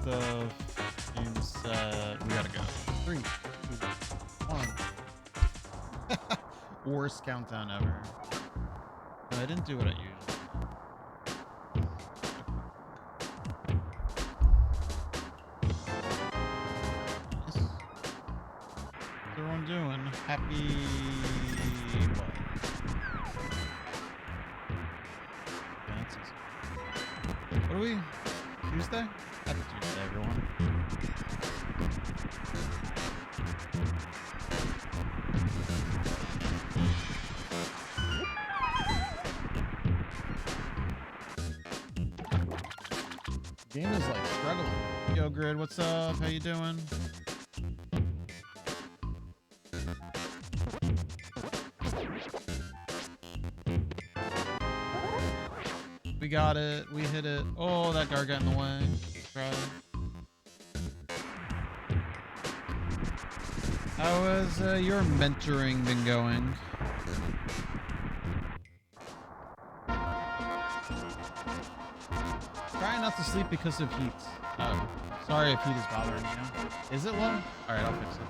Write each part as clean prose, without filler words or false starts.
stuff. Game set. We gotta go. 3, 2, 1. Worst countdown ever. No, I didn't do what I usually do. Nice. What's everyone doing? Happy what? What are we? Tuesday? Happy Tuesday, everyone. Game is like struggling. Yo, Grid, what's up? How you doing? We got it. We hit it. Oh, that guard got in the way. Right. How has your mentoring been going? Try not to sleep because of heat. Oh, sorry if heat is bothering you. Is it low? All right, I'll fix it.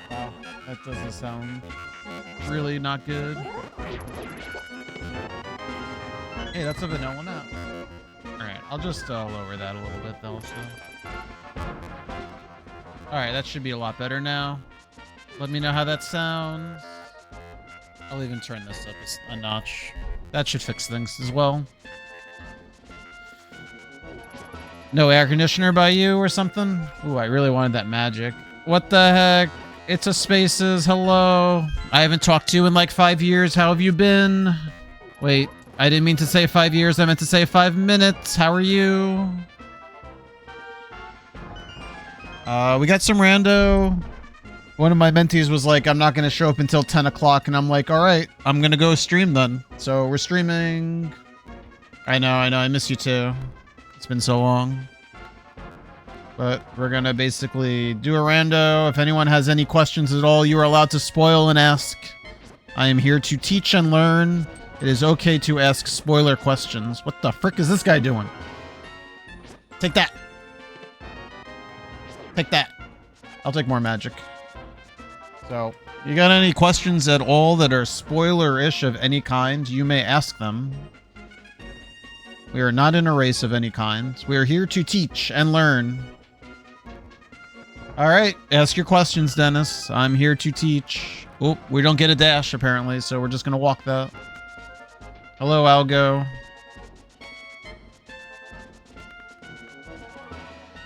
Wow, that doesn't sound really not good. Hey, that's a vanilla nap. All right, I'll just lower that a little bit though. All right, that should be a lot better now. Let me know how that sounds. I'll even turn this up a notch. That should fix things as well. No air conditioner by you or something? Ooh, I really wanted that magic. What the heck? It's a Spaces. Hello. I haven't talked to you in like 5 years. How have you been? Wait, I didn't mean to say 5 years. I meant to say 5 minutes. How are you? We got some rando. One of my mentees was like, I'm not going to show up until 10 o'clock. And I'm like, all right, I'm going to go stream then. So we're streaming. I know. I miss you too. It's been so long. But we're going to basically do a rando. If anyone has any questions at all, you are allowed to spoil and ask. I am here to teach and learn. It is okay to ask spoiler questions. What the frick is this guy doing? Take that. Take that. I'll take more magic. So, you got any questions at all that are spoiler-ish of any kind, you may ask them. We are not in a race of any kind. We are here to teach and learn. All right, ask your questions, Dennis. I'm here to teach. Oh, we don't get a dash, apparently, so we're just going to walk that. Hello, Algo.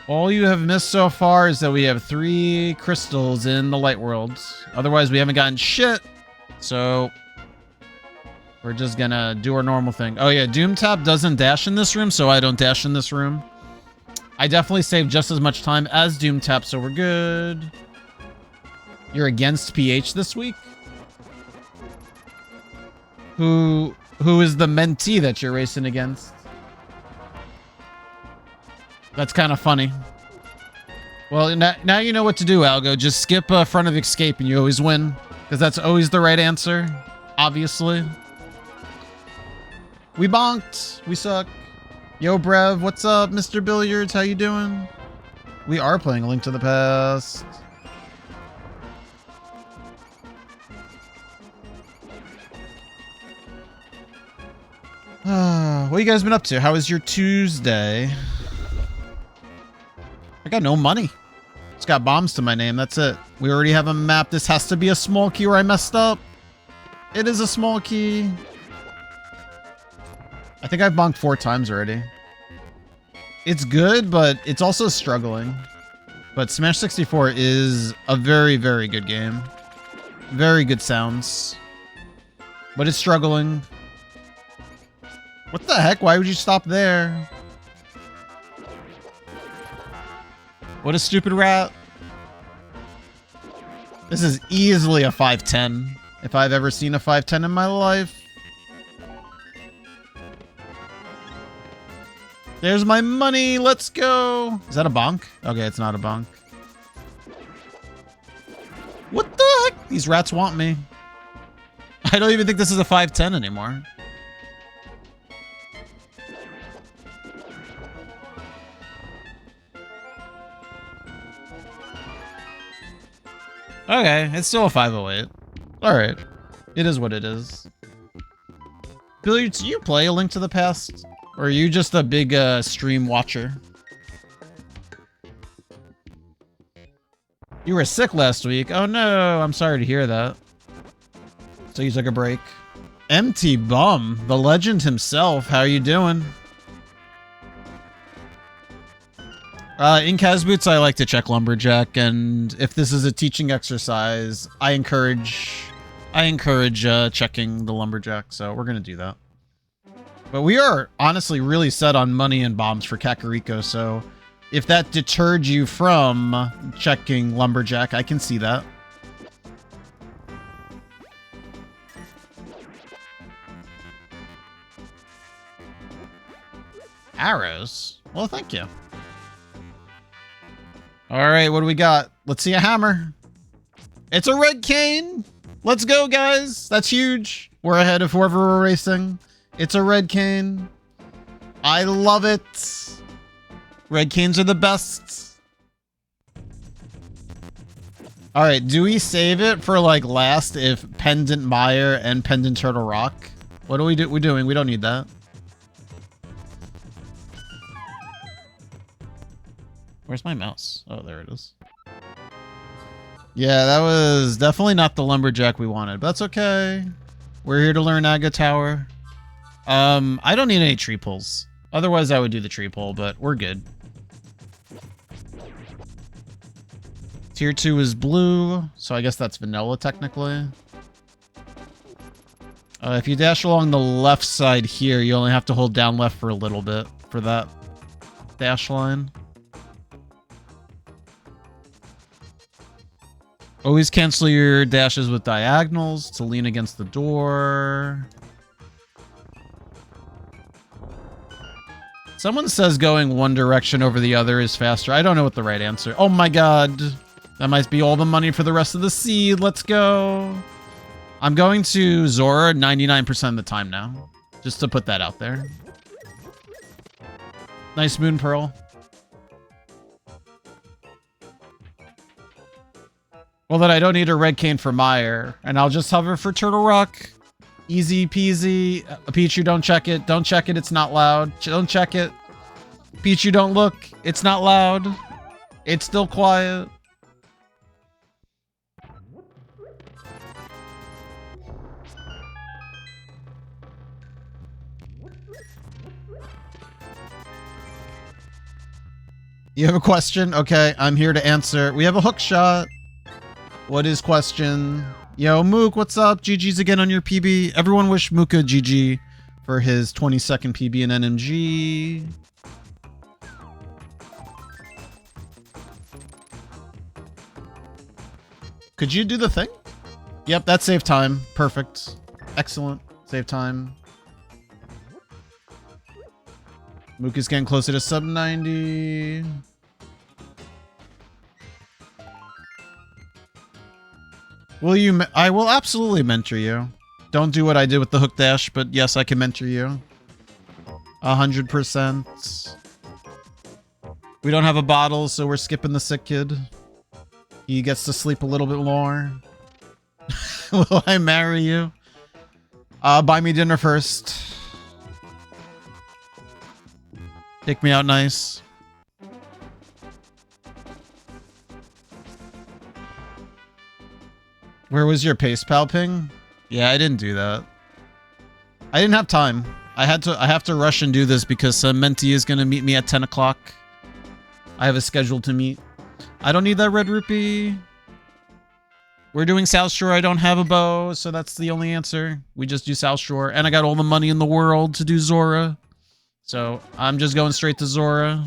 All you have missed so far is that we have 3 crystals in the light worlds. Otherwise, we haven't gotten shit. So, we're just gonna do our normal thing. Oh yeah, Doomtap doesn't dash in this room, so I don't dash in this room. I definitely saved just as much time as Doomtap, so we're good. You're against PH this week? Who is the mentee that you're racing against? That's kind of funny. Well, now you know what to do, Algo. Just skip front of escape and you always win. Because that's always the right answer. Obviously. We bonked. We suck. Yo, Brev. What's up, Mr. Billiards? How you doing? We are playing A Link to the Past. What you guys been up to? How was your Tuesday? I got no money. It's got bombs to my name. That's it. We already have a map. This has to be a small key or I messed up. It is a small key. I think I've bonked 4 times already. It's good, but it's also struggling. But Smash 64 is a very, very good game. Very good sounds. But it's struggling. What the heck? Why would you stop there? What a stupid rat. This is easily a 510. If I've ever seen a 510 in my life. There's my money. Let's go. Is that a bonk? Okay, it's not a bonk. What the heck? These rats want me. I don't even think this is a 510 anymore. Okay, it's still a 508. Alright. It is what it is. Billy, do you play A Link to the Past? Or are you just a big stream watcher? You were sick last week. Oh no, I'm sorry to hear that. So you took a break. Empty Bum, the legend himself. How are you doing? In Casboots, I like to check Lumberjack, and if this is a teaching exercise, I encourage checking the Lumberjack, so we're gonna do that. But we are honestly really set on money and bombs for Kakariko, so if that deterred you from checking Lumberjack, I can see that. Arrows? Well, thank you. Alright, what do we got? Let's see a hammer. It's a red cane! Let's go, guys! That's huge. We're ahead of whoever we're racing. It's a red cane. I love it. Red canes are the best. Alright, do we save it for, like, last if Pendant Mire and Pendant Turtle Rock? What are we doing? We don't need that. Where's my mouse? Oh, there it is. Yeah, that was definitely not the Lumberjack we wanted, but that's okay. We're here to learn Aga Tower. I don't need any tree pulls. Otherwise, I would do the tree pull, but we're good. Tier 2 is blue, so I guess that's vanilla, technically. If you dash along the left side here, you only have to hold down left for a little bit for that dash line. Always cancel your dashes with diagonals to lean against the door. Someone says going one direction over the other is faster. I don't know what the right answer. Oh my god. That might be all the money for the rest of the seed. Let's go. I'm going to Zora 99% of the time now. Just to put that out there. Nice Moon Pearl. Well, then I don't need a red cane for Mire, and I'll just hover for Turtle Rock. Easy peasy. Pichu, don't check it. Don't check it. It's not loud. Don't check it. Pichu, don't look. It's not loud. It's still quiet. You have a question? Okay, I'm here to answer. We have a hook shot. What is question? Yo, Mook, what's up? GG's again on your PB. Everyone wish Mooka GG for his 22nd PB in NMG. Could you do the thing? Yep, that saved time. Perfect. Excellent. Save time. Mook is getting closer to sub 90. Will you? I will absolutely mentor you. Don't do what I did with the hook dash, but yes, I can mentor you. 100%. We don't have a bottle, so we're skipping the sick kid. He gets to sleep a little bit more. Will I marry you? Buy me dinner first. Take me out nice. Where was your pace pal ping? Yeah, I didn't do that. I didn't have time. I have to rush and do this because Menti is gonna meet me at 10 o'clock. I have a schedule to meet. I don't need that red rupee. We're doing South Shore. I don't have a bow, so that's the only answer. We just do South Shore. And I got all the money in the world to do Zora. So I'm just going straight to Zora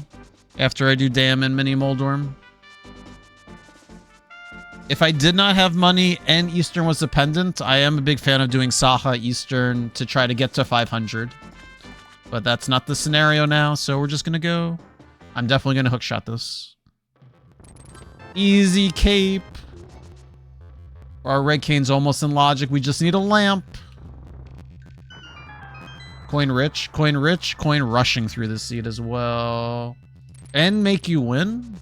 after I do Dam and Mini Moldorm. If I did not have money and Eastern was a pendant, I am a big fan of doing Saha Eastern to try to get to 500. But that's not the scenario now, so we're just going to go. I'm definitely going to hookshot this. Easy cape. Our red cane's almost in logic. We just need a lamp. Coin rich, coin rich, coin rushing through the seed as well. And make you win?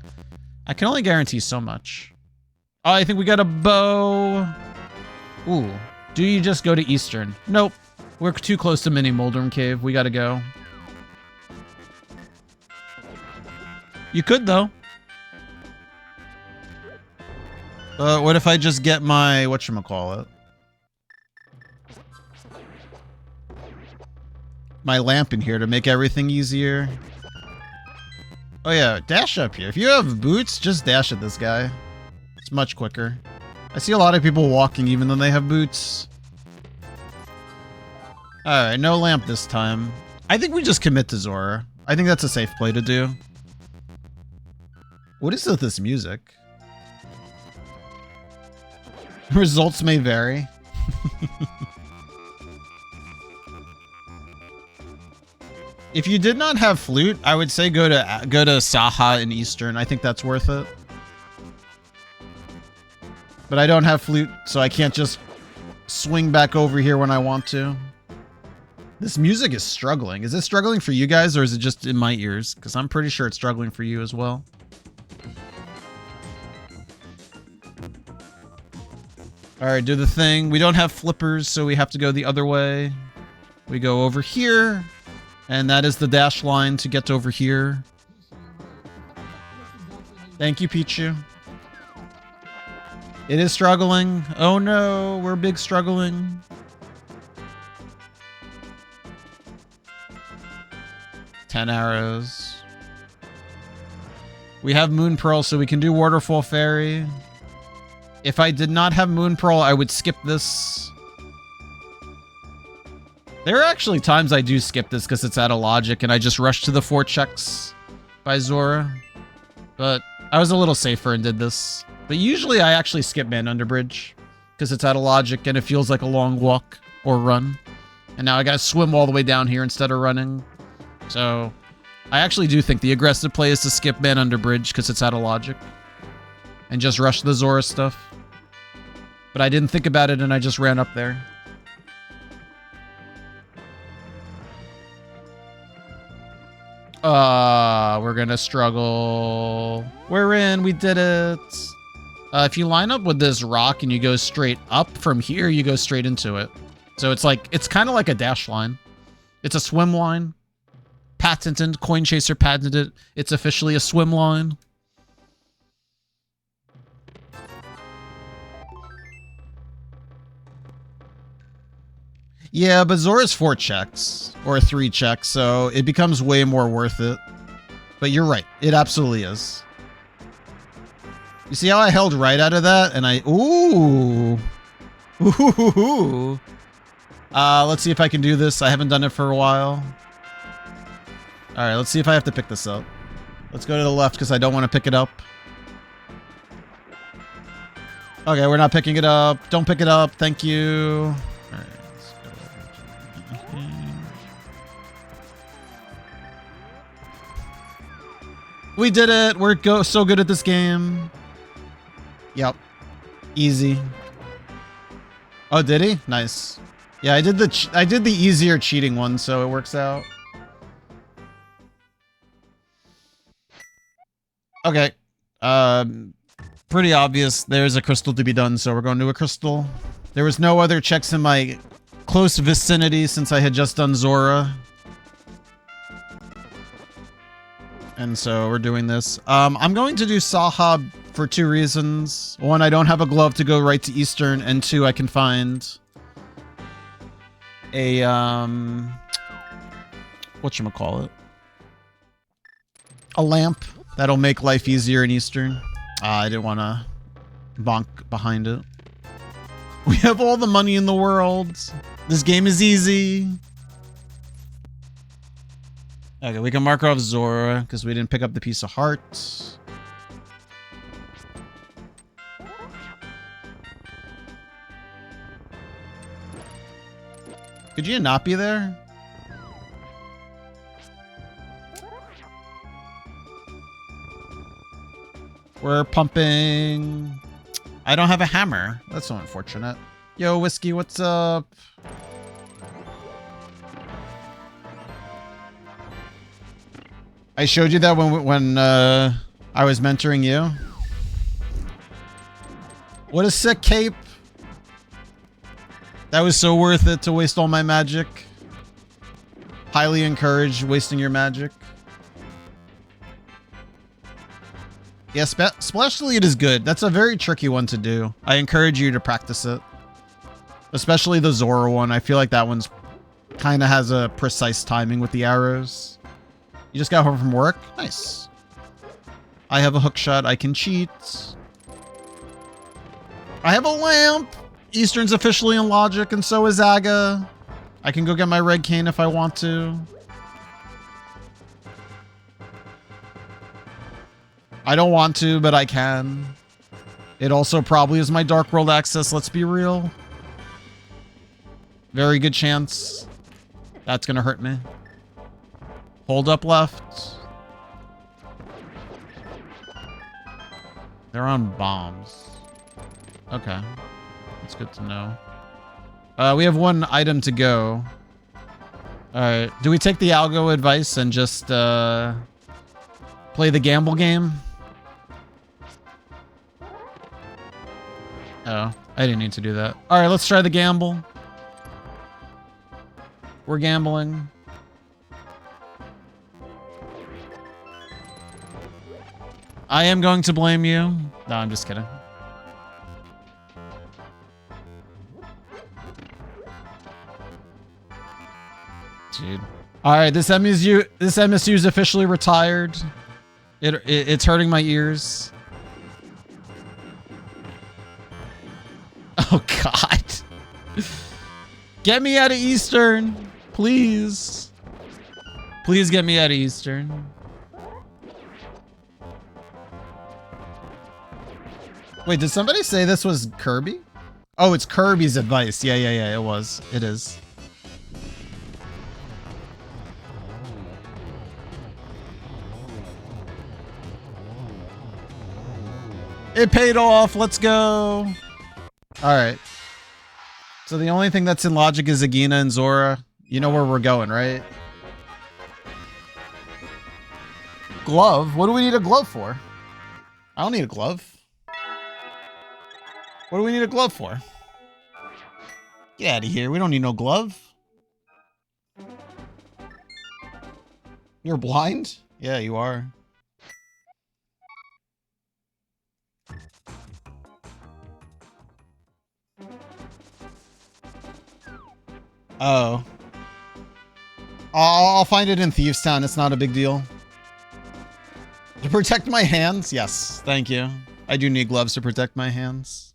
I can only guarantee so much. Oh, I think we got a bow. Ooh. Do you just go to Eastern? Nope. We're too close to Mini Moldrum Cave. We gotta go. You could, though. What if I just get my... whatchamacallit? My lamp in here to make everything easier. Oh yeah, dash up here. If you have boots, just dash at this guy. It's much quicker. I see a lot of people walking even though they have boots. Alright, no lamp this time. I think we just commit to Zora. I think that's a safe play to do. What is with this music? Results may vary. If you did not have flute, I would say go to Saha in Eastern. I think that's worth it. But I don't have flute, so I can't just swing back over here when I want to. This music is struggling. Is it struggling for you guys, or is it just in my ears? Because I'm pretty sure it's struggling for you as well. Alright, do the thing. We don't have flippers, so we have to go the other way. We go over here. And that is the dash line to get over here. Thank you, Pichu. It is struggling. Oh no, we're big struggling. Ten arrows. We have Moon Pearl, so we can do Waterfall Fairy. If I did not have Moon Pearl, I would skip this. There are actually times I do skip this because it's out of logic and I just rush to the 4 checks by Zora. But I was a little safer and did this. But usually I actually skip Man Under Bridge because it's out of logic and it feels like a long walk or run. And now I gotta swim all the way down here instead of running. So I actually do think the aggressive play is to skip Man Under Bridge because it's out of logic. And just rush the Zora stuff. But I didn't think about it and I just ran up there. We're gonna struggle. We're in, we did it. If you line up with this rock and you go straight up from here, you go straight into it. So it's like, it's kind of like a dash line. It's a swim line. Patented, Coin Chaser patented it. It's officially a swim line. Yeah, but Zora's 4 checks, or 3 checks, so it becomes way more worth it. But you're right, it absolutely is. You see how I held right out of that, and I, ooh. Ooh. Let's see if I can do this. I haven't done it for a while. All right, let's see if I have to pick this up. Let's go to the left, because I don't want to pick it up. Okay, we're not picking it up. Don't pick it up, thank you. All right. We did it! We're so good at this game. Yep. Easy. Oh, did he? Nice. Yeah, I did the easier cheating one, so it works out. Okay. Pretty obvious. There's a crystal to be done, so we're going to a crystal. There was no other checks in my close vicinity since I had just done Zora. And so we're doing this. I'm going to do Saha for 2 reasons. 1, I don't have a glove to go right to Eastern, and 2, I can find a whatchamacallit? A lamp that'll make life easier in Eastern. I didn't want to bonk behind it. We have all the money in the world. This game is easy. Okay, we can mark off Zora because we didn't pick up the piece of heart. Could you not be there? We're pumping. I don't have a hammer. That's so unfortunate. Yo, Whiskey, what's up? I showed you that when I was mentoring you. What a sick cape. That was so worth it to waste all my magic. Highly encourage wasting your magic. Yeah, Splash Delete is good. That's a very tricky one to do. I encourage you to practice it. Especially the Zora one. I feel like that one's kind of has a precise timing with the arrows. You just got home from work? Nice. I have a hook shot. I can cheat. I have a lamp. Eastern's officially in Logic, and so is Aga. I can go get my red cane if I want to. I don't want to, but I can. It also probably is my Dark World access, let's be real. Very good chance. That's gonna hurt me. Hold up left. They're on bombs. Okay. That's good to know. We have one item to go. Alright. Do we take the algo advice and just play the gamble game? Oh, I didn't need to do that. Alright, let's try the gamble. We're gambling. I am going to blame you. No, I'm just kidding. Dude. Alright, this MSU is officially retired. It's hurting my ears. Oh god. Get me out of Eastern. Please. Please get me out of Eastern. Wait, did somebody say this was Kirby? Oh, it's Kirby's advice. Yeah, it was. It is. It paid off. Let's go. All right. So the only thing that's in Logic is Agina and Zora. You know where we're going, right? Glove? What do we need a glove for? I don't need a glove. What do we need a glove for? Get out of here. We don't need no glove. You're blind? Yeah, you are. Oh. I'll find it in Thieves Town. It's not a big deal. To protect my hands? Yes. Thank you. I do need gloves to protect my hands.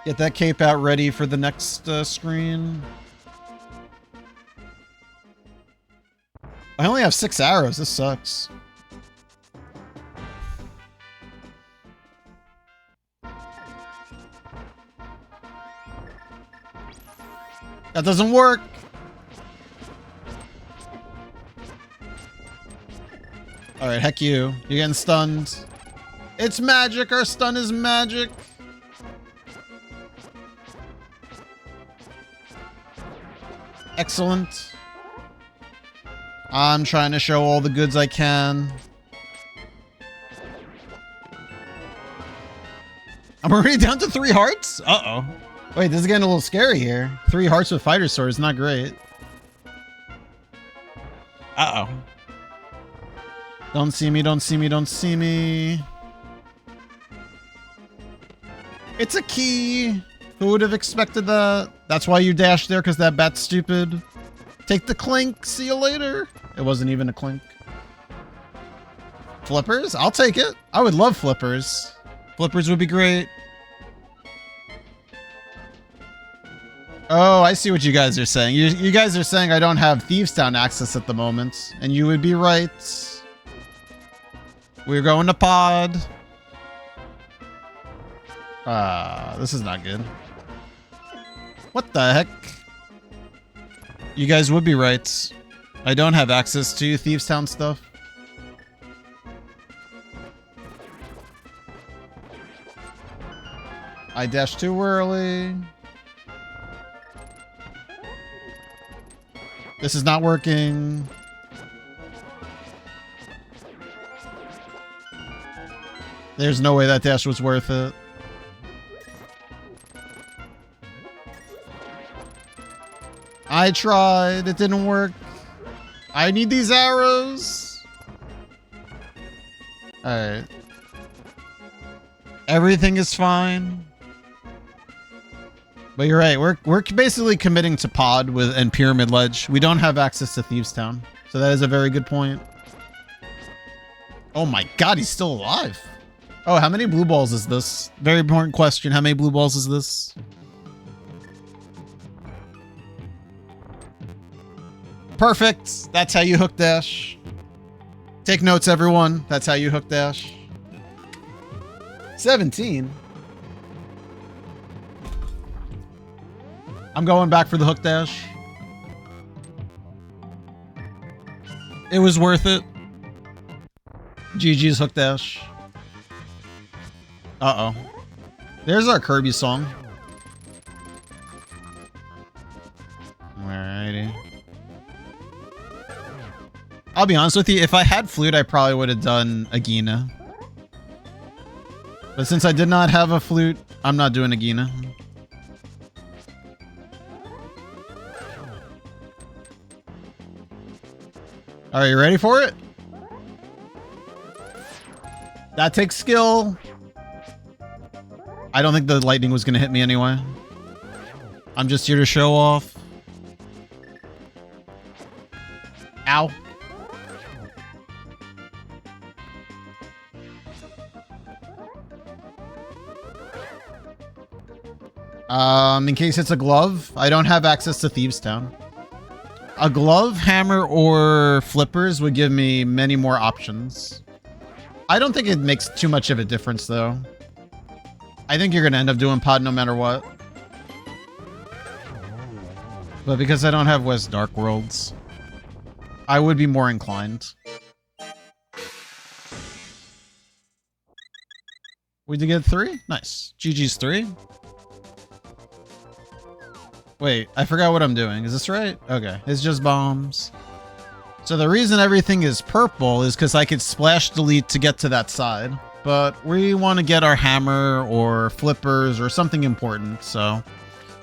Get that cape out ready for the next screen. I only have 6 arrows. This sucks. That doesn't work. All right, heck you. You're getting stunned. It's magic. Our stun is magic. Excellent. I'm trying to show all the goods I can. I'm already down to 3 hearts? Uh-oh. Wait, this is getting a little scary here. 3 hearts with fighter sword is not great. Uh-oh. Don't see me, don't see me, don't see me. It's a key. Who would have expected that? That's why you dashed there, because that bat's stupid. Take the clink. See you later. It wasn't even a clink. Flippers? I'll take it. I would love flippers. Flippers would be great. Oh, I see what you guys are saying. You guys are saying I don't have Thieves Town access at the moment. And you would be right. We're going to pod. This is not good. What the heck? You guys would be right. I don't have access to Thieves Town stuff. I dashed too early. This is not working. There's no way that dash was worth it. I tried. It didn't work. I need these arrows. Alright. Everything is fine. But you're right. We're basically committing to pod and Pyramid Ledge. We don't have access to Thieves Town. So that is a very good point. Oh my god, he's still alive. Oh, how many blue balls is this? Very important question. How many blue balls is this? Perfect. That's how you hook dash. Take notes, everyone. That's how you hook dash. 17. I'm going back for the hook dash. It was worth it. GG's hook dash. Uh-oh. There's our Kirby song. Alrighty. I'll be honest with you, if I had flute, I probably would have done Agina. But since I did not have a flute, I'm not doing Agina. Are you ready for it? That takes skill. I don't think the lightning was going to hit me anyway. I'm just here to show off. Ow. In case it's a glove, I don't have access to Thieves Town. A glove, hammer, or flippers would give me many more options. I don't think it makes too much of a difference, though. I think you're going to end up doing pod no matter what. But because I don't have West Dark Worlds, I would be more inclined. We did get 3? Nice. GG's 3. Wait, I forgot what I'm doing. Is this right? Okay, it's just bombs. So the reason everything is purple is because I could splash delete to get to that side. But we want to get our hammer or flippers or something important, so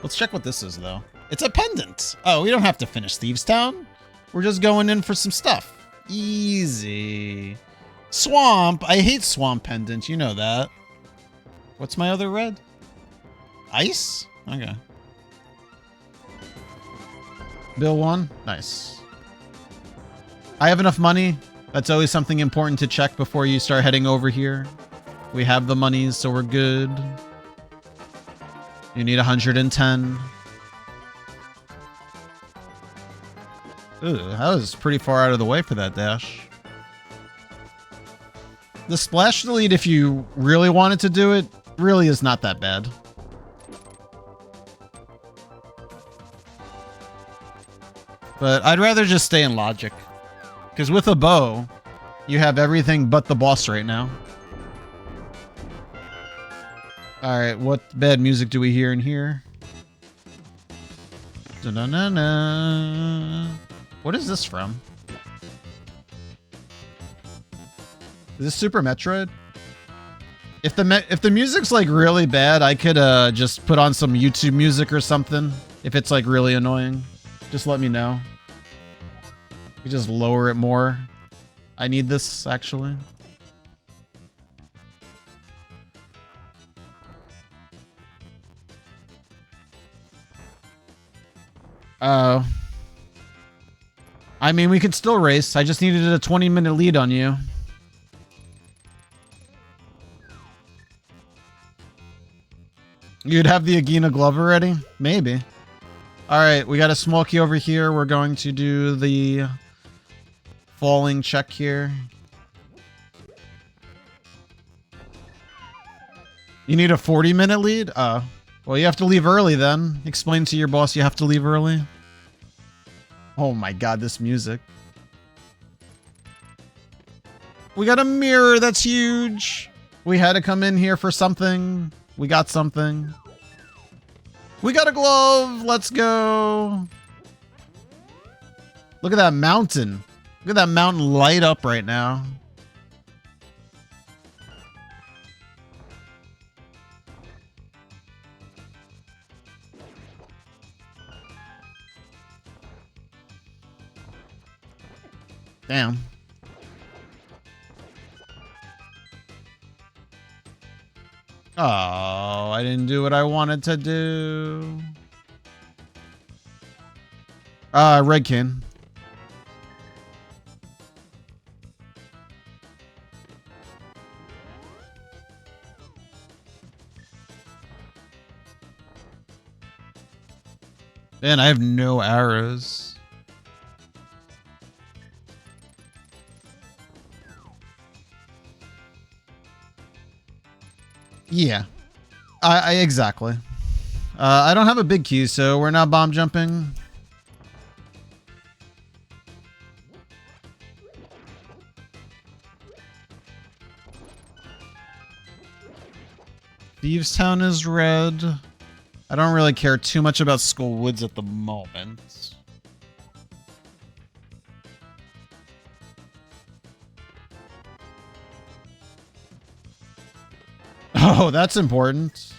let's check what this is, though. It's a pendant. Oh, we don't have to finish Thieves Town. We're just going in for some stuff. Easy. Swamp. I hate swamp pendant. You know that. What's my other red? Ice? Okay. Bill 1? Nice. I have enough money. That's always something important to check before you start heading over here. We have the monies, so we're good. You need 110. Ooh, that was pretty far out of the way for that dash. The splash delete, if you really wanted to do it, really is not that bad. But I'd rather just stay in logic. Because with a bow, you have everything but the boss right now. Alright, what bad music do we hear in here? Da-na-na-na. What is this from? Is this Super Metroid? If the music's like really bad, I could just put on some YouTube music or something. If it's like really annoying, just let me know. You just lower it more. I need this actually. Oh. I mean, we could still race. I just needed a 20-minute lead on you. You'd have the Agina glove already? Maybe. Alright, we got a small key over here. We're going to do the falling check here. You need a 40-minute lead? Oh. Well, you have to leave early then. Explain to your boss you have to leave early. Oh my god, this music. We got a mirror that's huge. We had to come in here for something. We got something. We got a glove. Let's go. Look at that mountain. Look at that mountain light up right now. Damn. Oh, I didn't do what I wanted to do. Red cane. Man, I have no arrows. Yeah. I exactly. I don't have a big key, so we're not bomb jumping. Thieves Town is red. I don't really care too much about Skull Woods at the moment. Oh, that's important.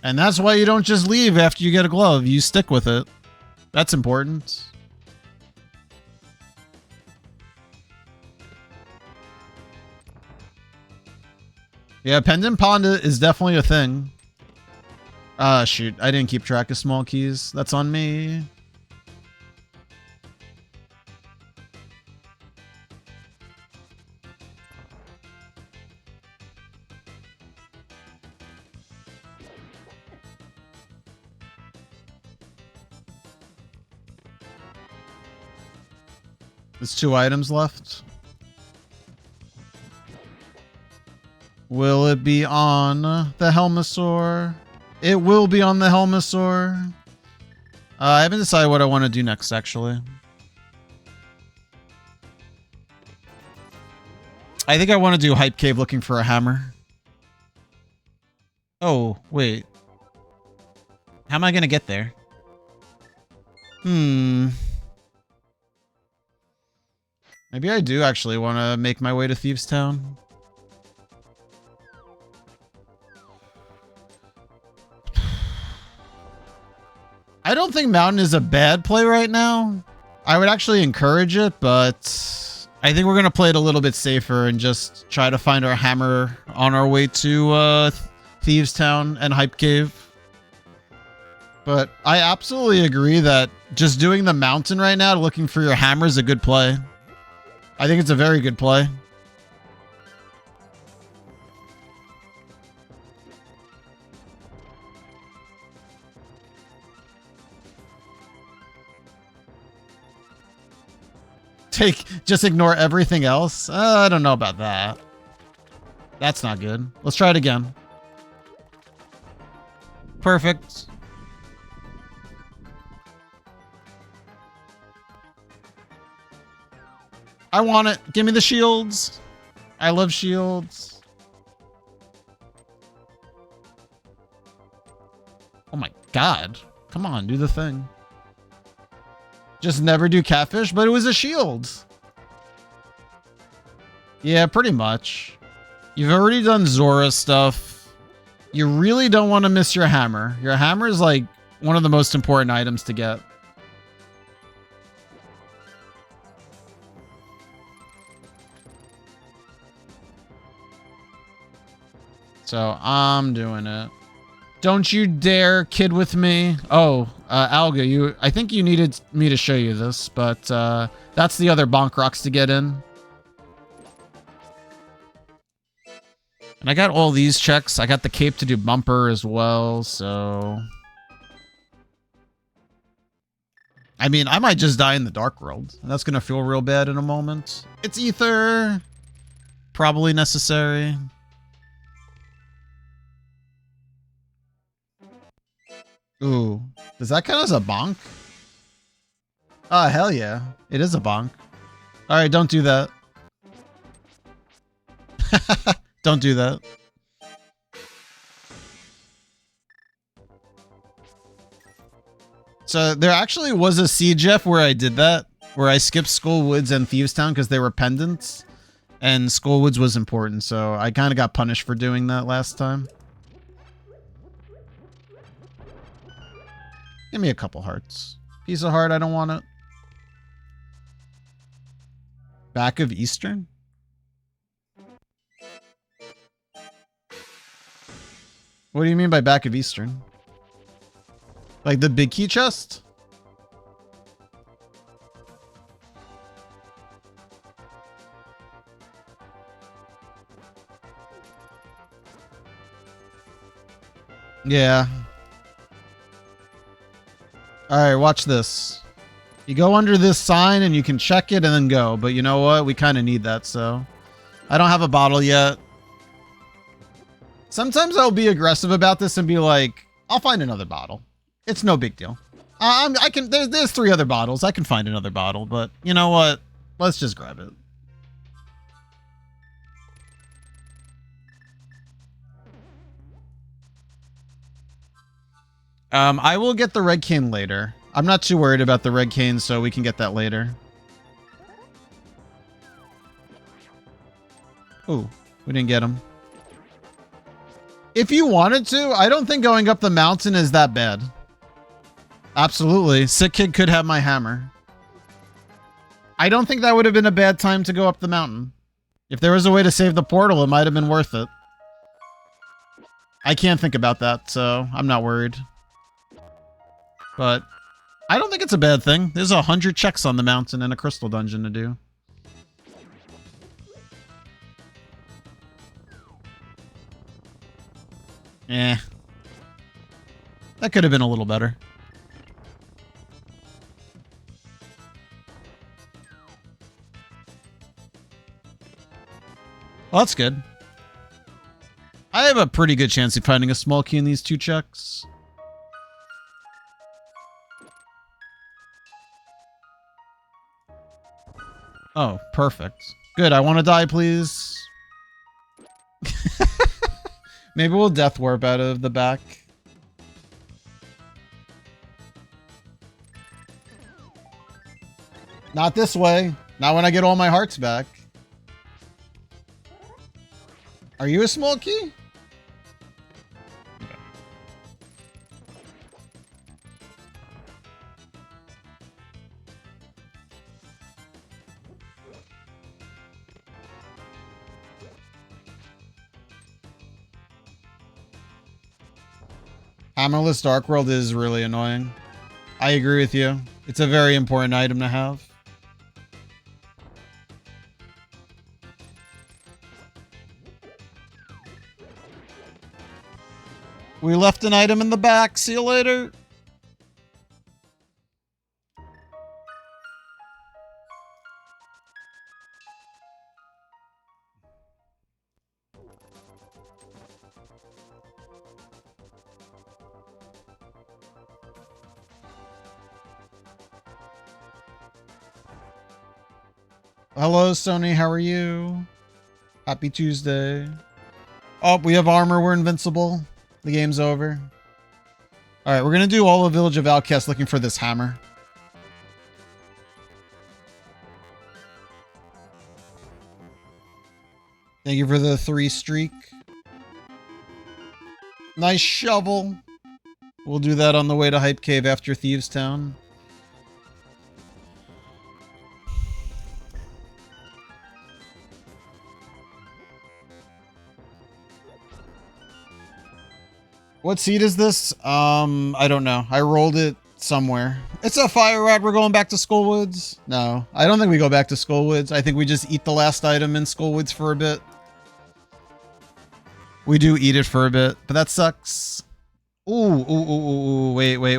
And that's why you don't just leave after you get a glove. You stick with it. That's important. Yeah, Pendant Pond is definitely a thing. Shoot. I didn't keep track of small keys. That's on me. There's 2 items left. Will it be on the Helmosaur? It will be on the Helmosaur. I haven't decided what I want to do next, actually. I think I want to do Hype Cave looking for a hammer. Oh, wait. How am I going to get there? Maybe I do actually want to make my way to Thieves Town. I don't think Mountain is a bad play right now. I would actually encourage it, but I think we're going to play it a little bit safer and just try to find our hammer on our way to Thieves Town and Hype Cave. But I absolutely agree that just doing the Mountain right now, looking for your hammer, is a good play. I think it's a very good play. Just ignore everything else? I don't know about that. That's not good. Let's try it again. Perfect. I want it. Give me the shields. I love shields. Oh my god. Come on, do the thing. Just never do catfish, but it was a shield. Yeah, pretty much. You've already done Zora stuff. You really don't want to miss your hammer. Your hammer is like one of the most important items to get. So I'm doing it. Don't you dare kid with me. Oh, Alga, I think you needed me to show you this, but that's the other bonk rocks to get in. And I got all these checks. I got the cape to do bumper as well, so... I mean, I might just die in the Dark World, and that's going to feel real bad in a moment. It's Ether! Probably necessary. Ooh, does that count as a bonk? Oh, hell yeah. It is a bonk. Alright, don't do that. Don't do that. So there actually was a CGF where I did that, where I skipped Skullwoods and Thievestown because they were pendants, and Skullwoods was important, so I kind of got punished for doing that last time. Give me a couple hearts. Piece of heart, I don't want it. Back of Eastern? What do you mean by back of Eastern? Like the big key chest? Yeah. Alright, watch this. You go under this sign and you can check it and then go. But you know what? We kind of need that, so... I don't have a bottle yet. Sometimes I'll be aggressive about this and be like, I'll find another bottle. It's no big deal. I can. There's 3 other bottles. I can find another bottle, but you know what? Let's just grab it. I will get the red cane later. I'm not too worried about the red cane, so we can get that later. Ooh, we didn't get him. If you wanted to, I don't think going up the mountain is that bad. Absolutely. Sick Kid could have my hammer. I don't think that would have been a bad time to go up the mountain. If there was a way to save the portal, it might have been worth it. I can't think about that, so I'm not worried. But I don't think it's a bad thing. There's 100 checks on the mountain and a crystal dungeon to do. Eh. That could have been a little better. Well, that's good. I have a pretty good chance of finding a small key in these 2 checks. Oh, perfect. Good, I want to die, please. Maybe we'll death warp out of the back. Not this way. Not when I get all my hearts back. Are you a small key? Hammerless Dark World is really annoying. I agree with you. It's a very important item to have. We left an item in the back. See you later. Hello, Sony. How are you? Happy Tuesday. Oh, we have armor. We're invincible. The game's over. All right, we're going to do all of Village of Outcasts looking for this hammer. Thank you for the 3 streak. Nice shovel. We'll do that on the way to Hype Cave after Thieves Town. What seed is this? I don't know. I rolled it somewhere. It's a fire rod. We're going back to Skullwoods. No, I don't think we go back to Skullwoods. I think we just eat the last item in Skullwoods for a bit. We do eat it for a bit, but that sucks. Ooh, wait. We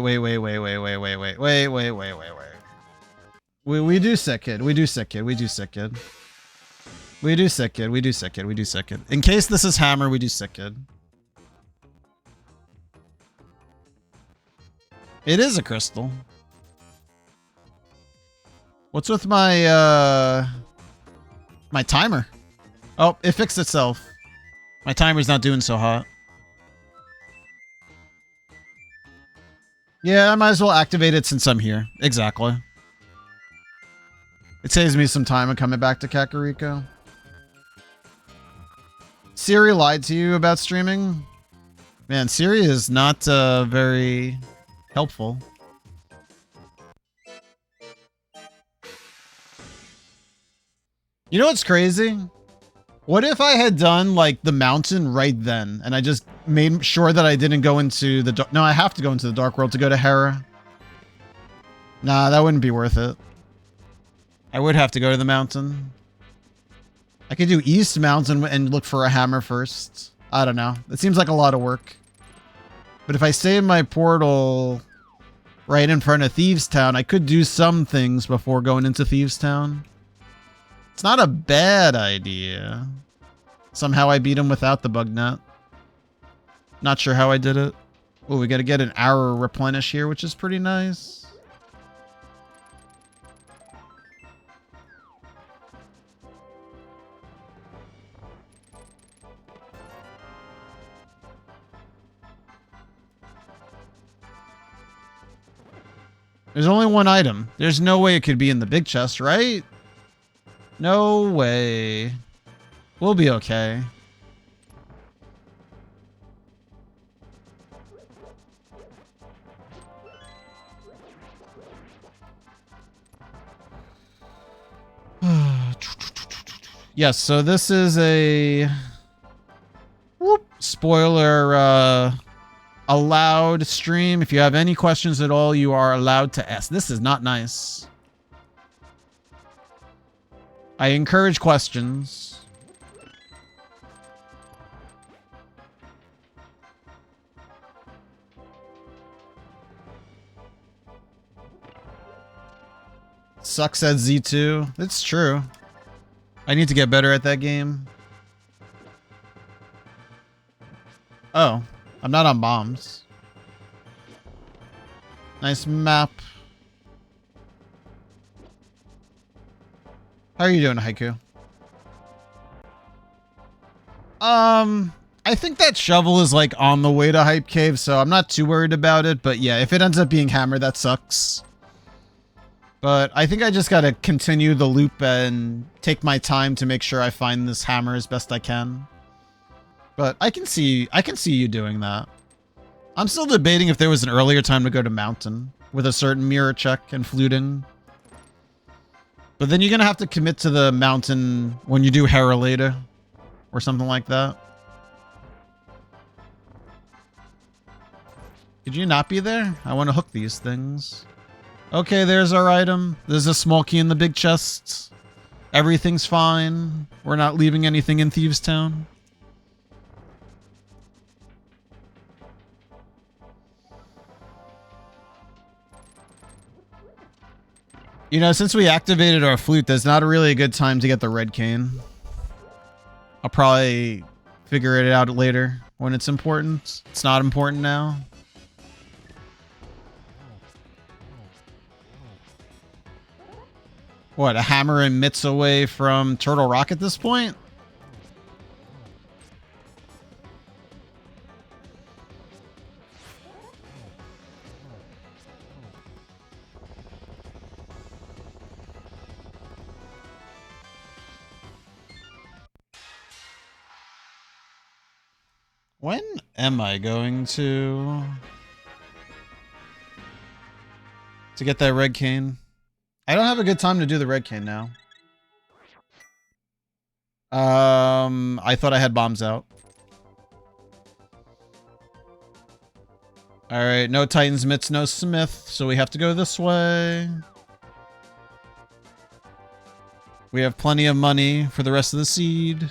do sick kid. We do sick kid. We do sick kid. We do sick kid. We do sick kid. We do sick kid. In case this is hammer, we do sick kid. It is a crystal. What's with my my timer? Oh, it fixed itself. My timer's not doing so hot. Yeah, I might as well activate it since I'm here. Exactly. It saves me some time in coming back to Kakariko. Siri lied to you about streaming? Man, Siri is not very helpful. You know what's crazy? What if I had done like the mountain right then and I just made sure that I didn't go into the dark? No, I have to go into the dark world to go to Hera. Nah, that wouldn't be worth it. I would have to go to the mountain. I could do East Mountain and look for a hammer first. I don't know. It seems like a lot of work. But if I save my portal right in front of Thieves Town, I could do some things before going into Thieves Town. It's not a bad idea. Somehow I beat him without the bug net. Not sure how I did it. Oh, we got to get an arrow replenish here, which is pretty nice. There's only one item. There's no way it could be in the big chest, right? No way. We'll be okay. Yes, so this is a spoiler allowed stream. If you have any questions at all, you are allowed to ask. This is not nice. I encourage questions. Sucks at Z2. It's true. I need to get better at that game. Oh, I'm not on bombs. Nice map. How are you doing, Haiku? I think that shovel is like on the way to Hype Cave, so I'm not too worried about it. But yeah, if it ends up being Hammer, that sucks. But I think I just gotta continue the loop and take my time to make sure I find this hammer as best I can. But I can see you doing that. I'm still debating if there was an earlier time to go to Mountain with a certain mirror check and fluting. But then you're gonna have to commit to the Mountain when you do Hera later, or something like that. Could you not be there? I want to hook these things. Okay, there's our item. There's a small key in the big chest. Everything's fine. We're not leaving anything in Thieves Town. You know, since we activated our flute, there's not really a good time to get the red cane. I'll probably figure it out later when it's important. It's not important now. What, a hammer and mitts away from Turtle Rock at this point? When am I going to get that red cane? I don't have a good time to do the red cane now. I thought I had bombs out. All right, no Titan's Mitts, no Smith, so we have to go this way. We have plenty of money for the rest of the seed.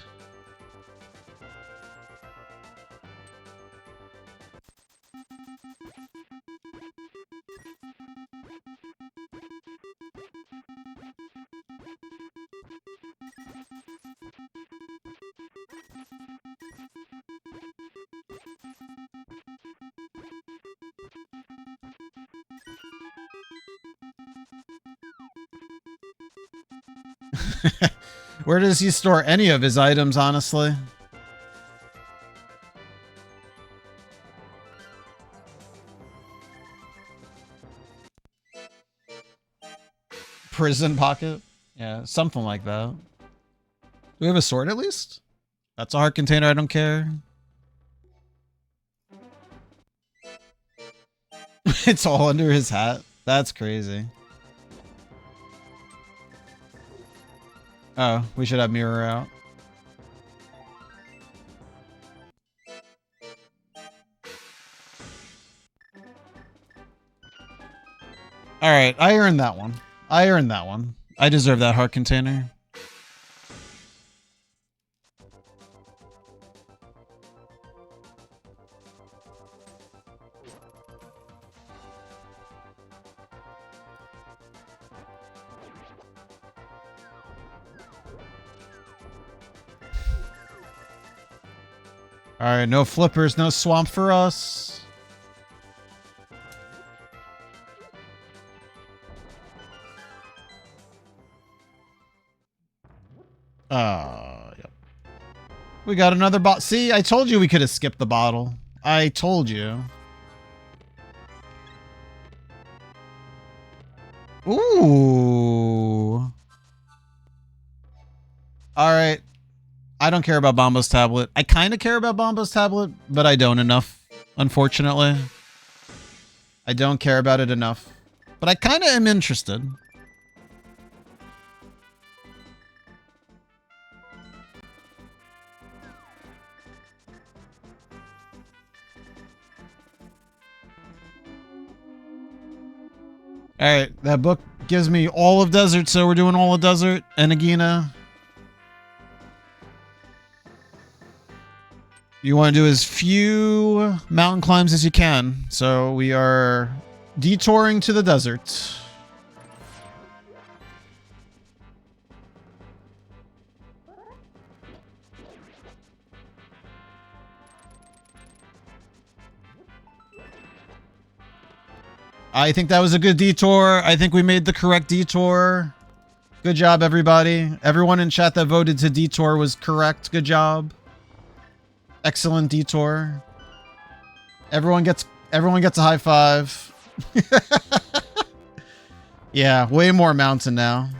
Where does he store any of his items, honestly? Prison pocket? Yeah, something like that. Do we have a sword at least? That's a heart container, I don't care. It's all under his hat. That's crazy. Oh, we should have mirror out. Alright, I earned that one. I earned that one. I deserve that heart container. Alright, no flippers, no swamp for us. Yep. We got another bot. See, I told you we could have skipped the bottle. I told you. Ooh. Alright. I don't care about Bombo's tablet. I kind of care about Bombo's tablet, but I don't enough, unfortunately. I don't care about it enough. But I kind of am interested. Alright, that book gives me all of desert, so we're doing all of desert and Nagina. You want to do as few mountain climbs as you can. So we are detouring to the desert. I think that was a good detour. I think we made the correct detour. Good job, everybody. Everyone in chat that voted to detour was correct. Good job. Excellent detour. Everyone gets a high five. Yeah, way more mountain now.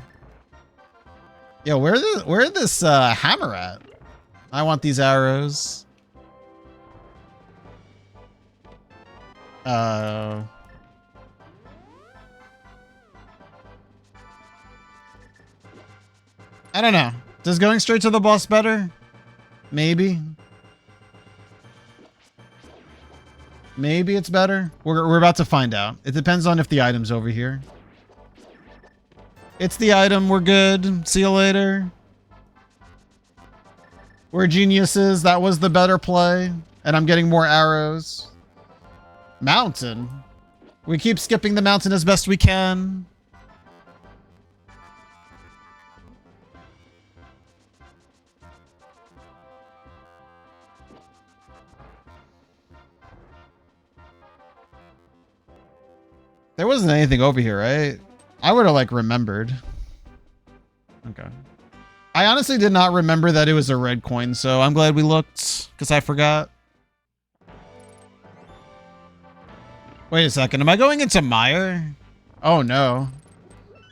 Yo, where this hammer at? I want these arrows. I don't know. Does going straight to the boss better? Maybe. Maybe it's better. We're about to find out. It depends on if the item's over here. It's the item. We're good. See you later. We're geniuses. That was the better play. And I'm getting more arrows. Mountain. We keep skipping the mountain as best we can. There wasn't anything over here, right? I would have, like, remembered. Okay. I honestly did not remember that it was a red coin, so I'm glad we looked, because I forgot. Wait a second. Am I going into Mire? Oh, no.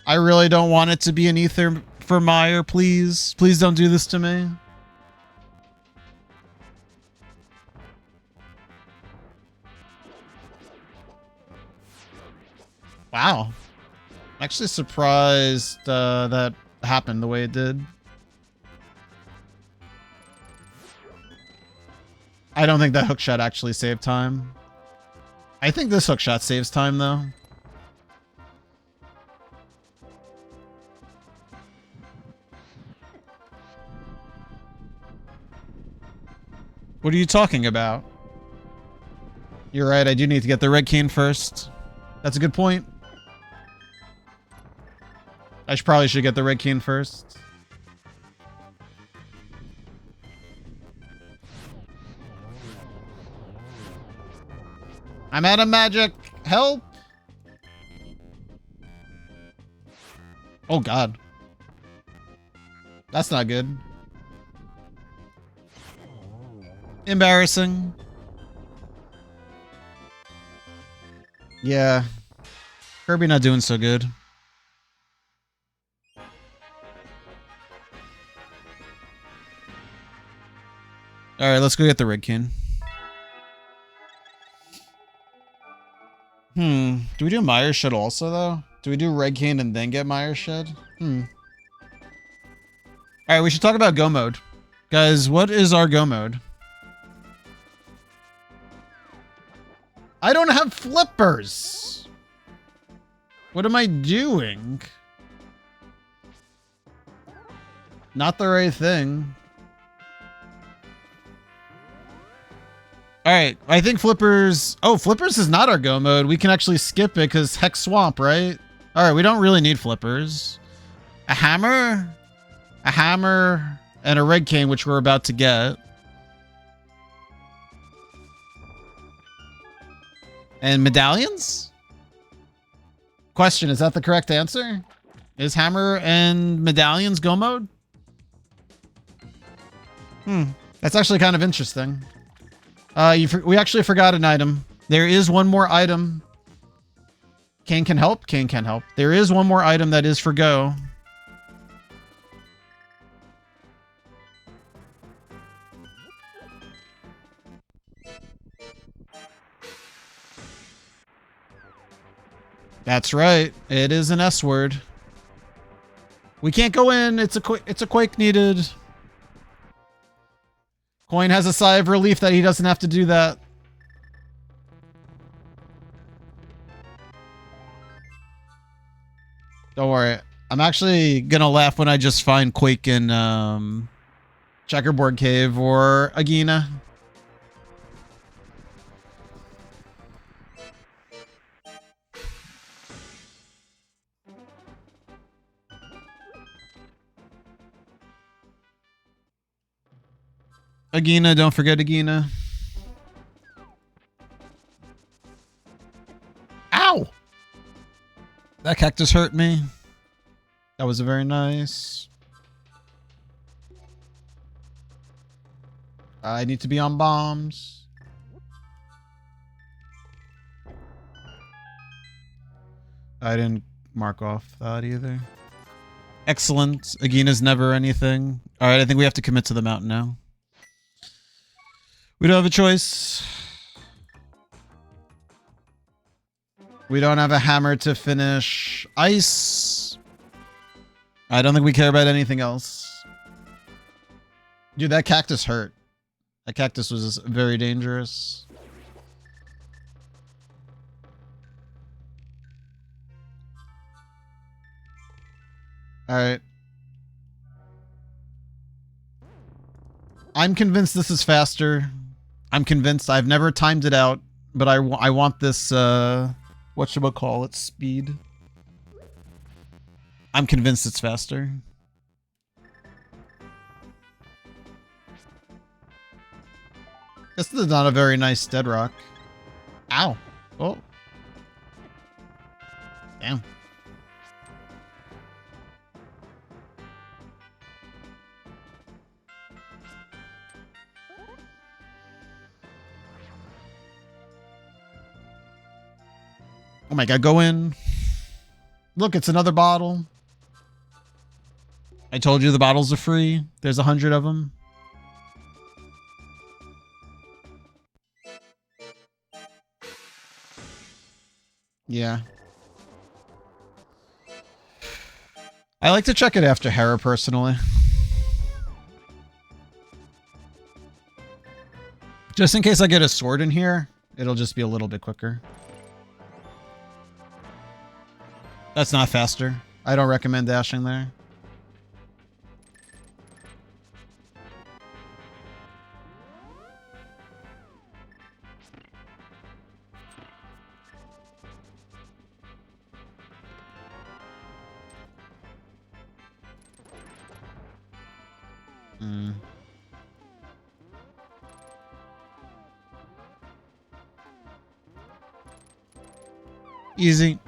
I really don't want it to be an ether for Mire, please. Please don't do this to me. Wow. I'm actually surprised that happened the way it did. I don't think that hookshot actually saved time. I think this hookshot saves time, though. What are you talking about? You're right, I do need to get the red cane first. That's a good point. I probably should get the red cane first. I'm out of magic. Help! Oh, God. That's not good. Embarrassing. Yeah. Kirby not doing so good. All right, let's go get the rig cane. Do we do Myers Shed also, though? Do we do Red Cane and then get Myers Shed? All right, we should talk about go mode. Guys, what is our go mode? I don't have flippers. What am I doing? Not the right thing. All right, I think flippers... Oh, flippers is not our go mode. We can actually skip it because Hex Swamp, right? All right, we don't really need flippers. A hammer, and a red cane, which we're about to get. And medallions? Question, is that the correct answer? Is hammer and medallions go mode? That's actually kind of interesting. We actually forgot an item. There is one more item. Kane can help? Kane can help. There is one more item that is for go. That's right. It is an S word. We can't go in. It's a quake needed. Coin has a sigh of relief that he doesn't have to do that. Don't worry. I'm actually gonna laugh when I just find Quake in Checkerboard Cave or Agina. Agina, don't forget Agina. Ow! That cactus hurt me. That was very nice. I need to be on bombs. I didn't mark off that either. Excellent. Agina's never anything. All right, I think we have to commit to the mountain now. We don't have a choice. We don't have a hammer to finish ice. I don't think we care about anything else. Dude, that cactus hurt. That cactus was very dangerous. All right. I'm convinced this is faster. I'm convinced. I've never timed it out, but I want this, whatchamacallit, speed. I'm convinced it's faster. This is not a very nice dead rock. Ow. Oh. Damn. Oh my god, go in. Look, it's another bottle. I told you the bottles are free. There's 100 of them. Yeah. I like to check it after Hera, personally. Just in case I get a sword in here, it'll just be a little bit quicker. That's not faster. I don't recommend dashing there. Easy.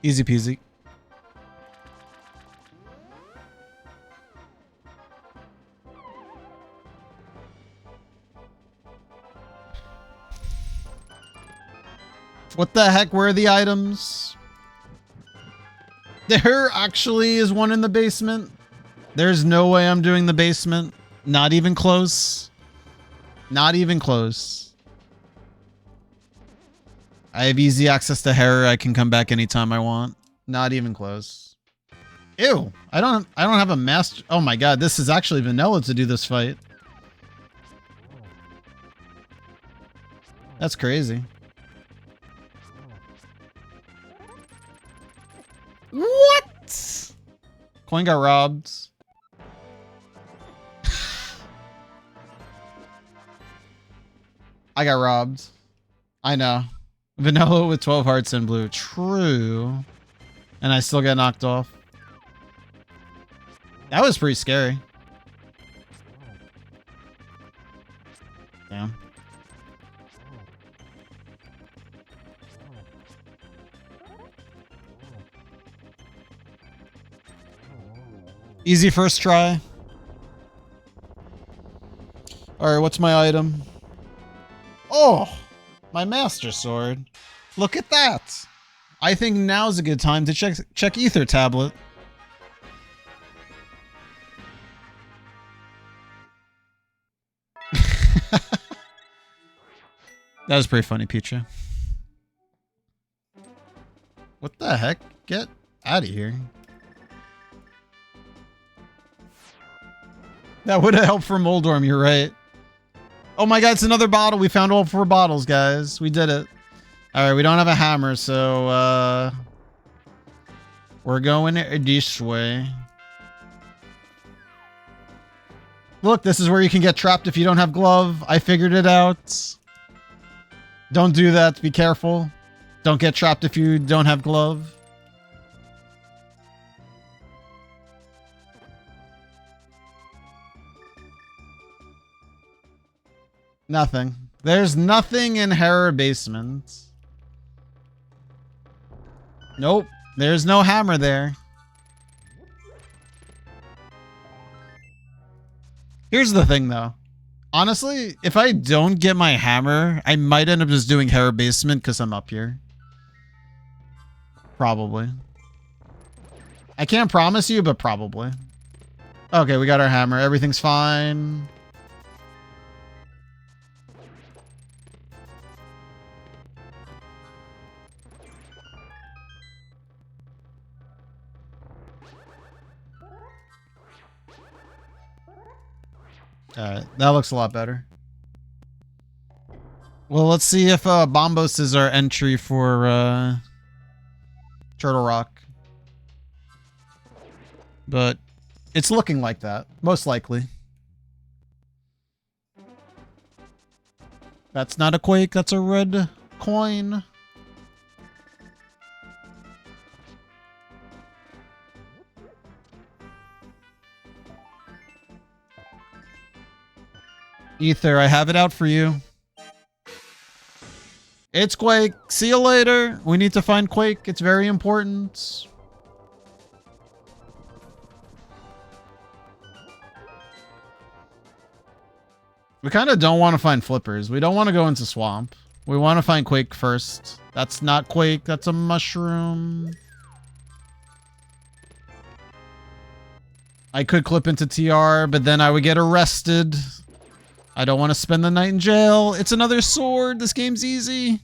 Easy peasy. What the heck? Where are the items? There actually is one in the basement. There's no way I'm doing the basement. Not even close. Not even close. I have easy access to Hera. I can come back anytime I want. Not even close. Ew. I don't have a master. Oh my god, this is actually vanilla to do this fight. That's crazy. What? Coin got robbed. I got robbed. I know. Vanilla with 12 hearts and blue. True. And I still got knocked off. That was pretty scary. Damn. Easy first try. Alright, what's my item? Oh! My master sword. Look at that! I think now's a good time to check Ether Tablet. That was pretty funny, Picha. What the heck? Get out of here. That would have helped for Moldorm, you're right. Oh my god, it's another bottle. We found all 4 bottles, guys. We did it. Alright, we don't have a hammer, so we're going this way. Look, this is where you can get trapped if you don't have glove. I figured it out. Don't do that. Be careful. Don't get trapped if you don't have glove. Nothing. There's nothing in Hera Basement. Nope. There's no hammer there. Here's the thing, though. Honestly, if I don't get my hammer, I might end up just doing Hera Basement because I'm up here. Probably. I can't promise you, but probably. Okay, we got our hammer. Everything's fine. Alright, that looks a lot better. Well, let's see if Bombos is our entry for Turtle Rock. But it's looking like that, most likely. That's not a Quake, that's a red coin. Ether, I have it out for you. It's Quake. See you later. We need to find Quake. It's very important. We kind of don't want to find flippers. We don't want to go into swamp. We want to find Quake first. That's not Quake. That's a mushroom. I could clip into TR, but then I would get arrested. I don't want to spend the night in jail. It's another sword. This game's easy.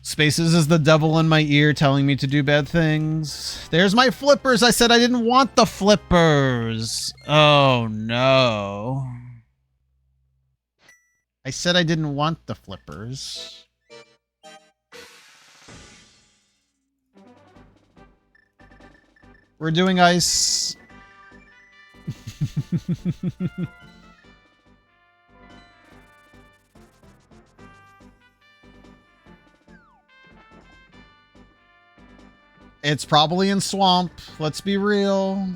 Spaces is the devil in my ear telling me to do bad things. There's my flippers. I said I didn't want the flippers. Oh, no. I said I didn't want the flippers. We're doing ice. It's probably in swamp. Let's be real.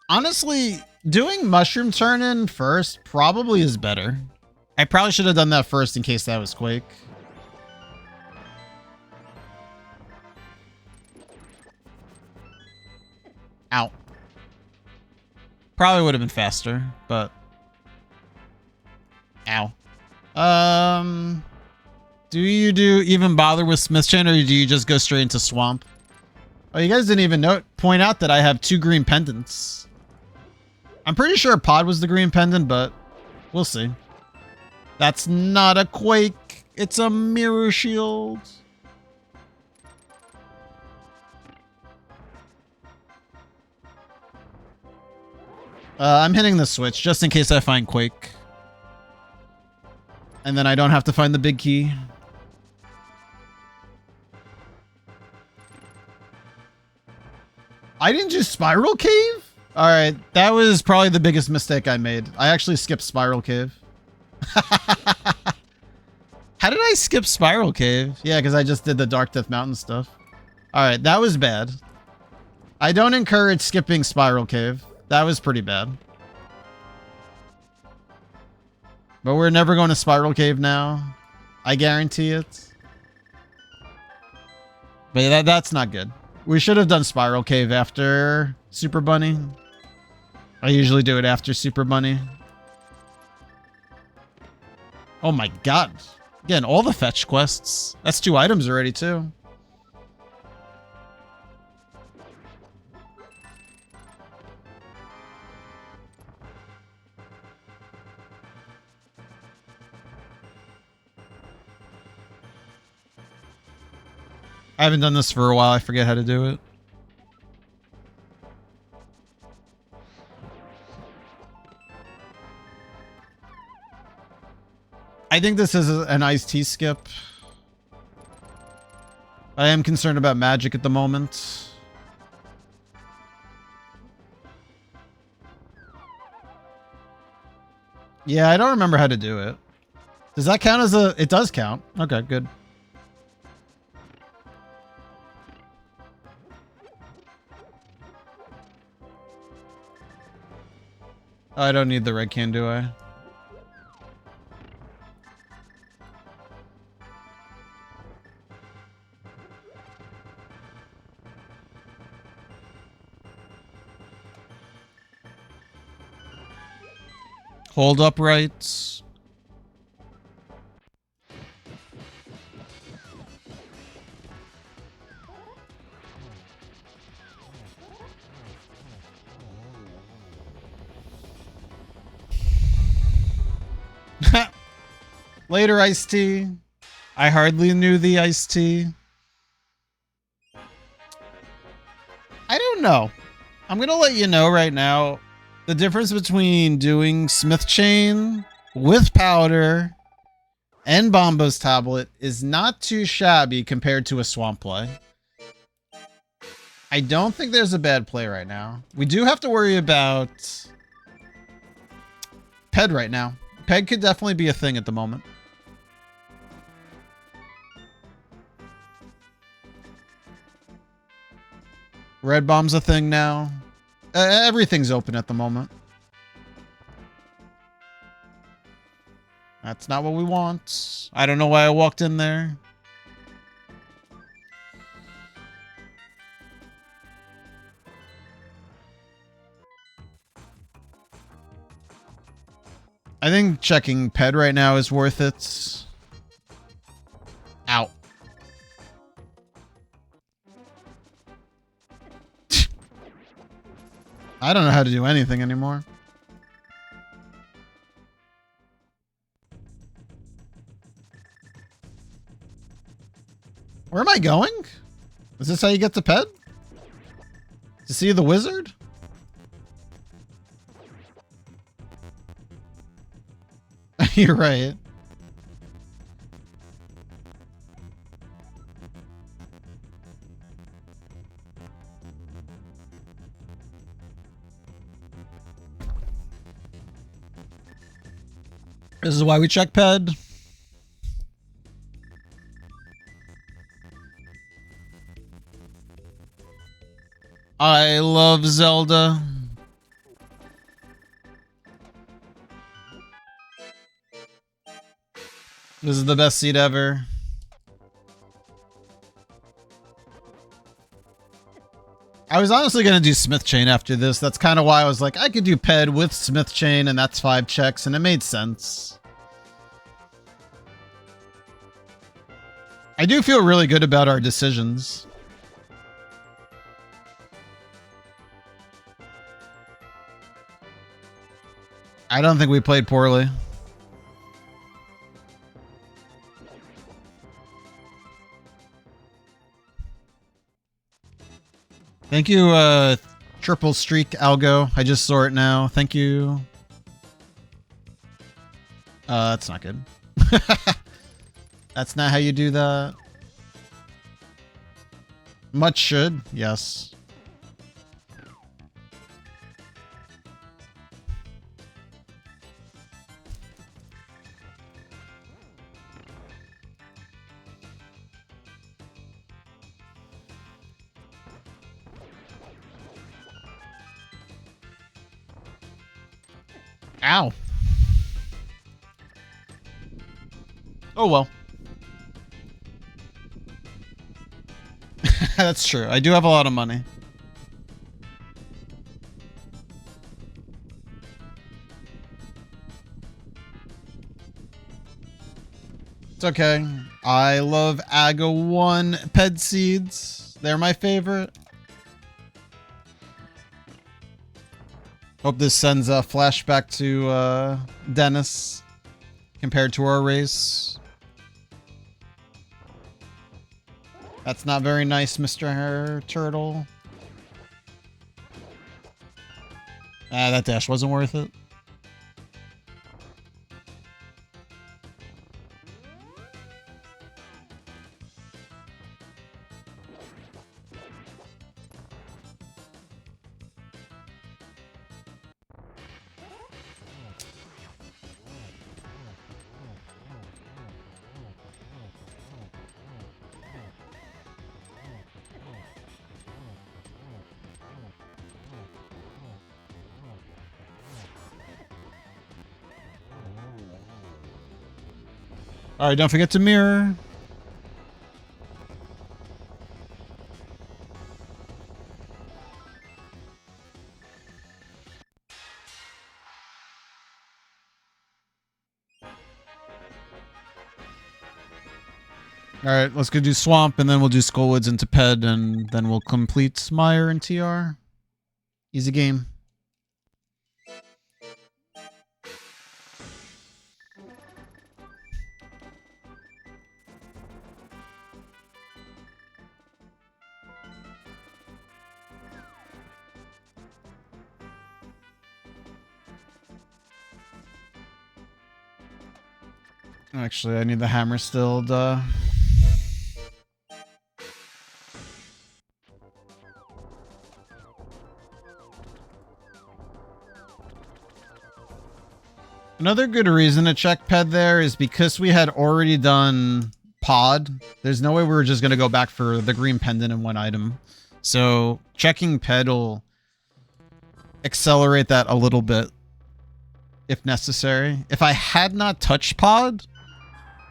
Honestly, doing mushroom turn-in first probably is better. I probably should have done that first in case that was Quake. Ow. Probably would have been faster, but Do you even bother with Smith Chain, or do you just go straight into Swamp? Oh, you guys didn't even point out that I have 2 green pendants. I'm pretty sure Pod was the green pendant, but we'll see. That's not a Quake. It's a Mirror Shield. I'm hitting the switch just in case I find Quake. And then I don't have to find the big key. I didn't do Spiral Cave? Alright, that was probably the biggest mistake I made. I actually skipped Spiral Cave. How did I skip Spiral Cave? Yeah, because I just did the Dark Death Mountain stuff. Alright, that was bad. I don't encourage skipping Spiral Cave. That was pretty bad. But we're never going to Spiral Cave now. I guarantee it. But yeah, that's not good. We should have done Spiral Cave after Super Bunny. I usually do it after Super Bunny. Oh my god. Again, all the fetch quests. That's 2 items already, too. I haven't done this for a while. I forget how to do it. I think this is an iced tea skip. I am concerned about magic at the moment. Yeah, I don't remember how to do it. Does that count as a... It does count. Okay, good. Oh, I don't need the red can, do I? Hold upright. Later, iced tea. I hardly knew the iced tea. I don't know. I'm gonna let you know right now. The difference between doing Smith Chain with Powder and Bombo's Tablet is not too shabby compared to a Swamp play. I don't think there's a bad play right now. We do have to worry about Ped right now. Ped could definitely be a thing at the moment. Red Bomb's a thing now. Everything's open at the moment. That's not what we want. I don't know why I walked in there. I think checking Ped right now is worth it. Ow. I don't know how to do anything anymore. Where am I going? Is this how you get to Ped? To see the wizard? You're right. This is why we check Ped. I love Zelda. This is the best seat ever. I was honestly going to do Smith Chain after this. That's kind of why I was like, I could do Ped with Smith Chain, and that's 5 checks, and it made sense. I do feel really good about our decisions. I don't think we played poorly. Thank you, Triple Streak Algo. I just saw it now. Thank you. That's not good. That's not how you do that. Much should, yes. Ow. Oh well. That's true. I do have a lot of money. It's okay. I love AGA 1 ped seeds. They're my favorite. Hope this sends a flashback to Dennis compared to our race. That's not very nice, Mr. Turtle. Ah, that dash wasn't worth it. Alright, don't forget to mirror. Alright, let's go do Swamp, and then we'll do Skullwoods into Ped, and then we'll complete Mire and TR. Easy game. Actually, I need the hammer still, duh. Another good reason to check Ped there is because we had already done Pod. There's no way we were just going to go back for the green pendant and one item. So checking Ped will accelerate that a little bit if necessary. If I had not touched Pod,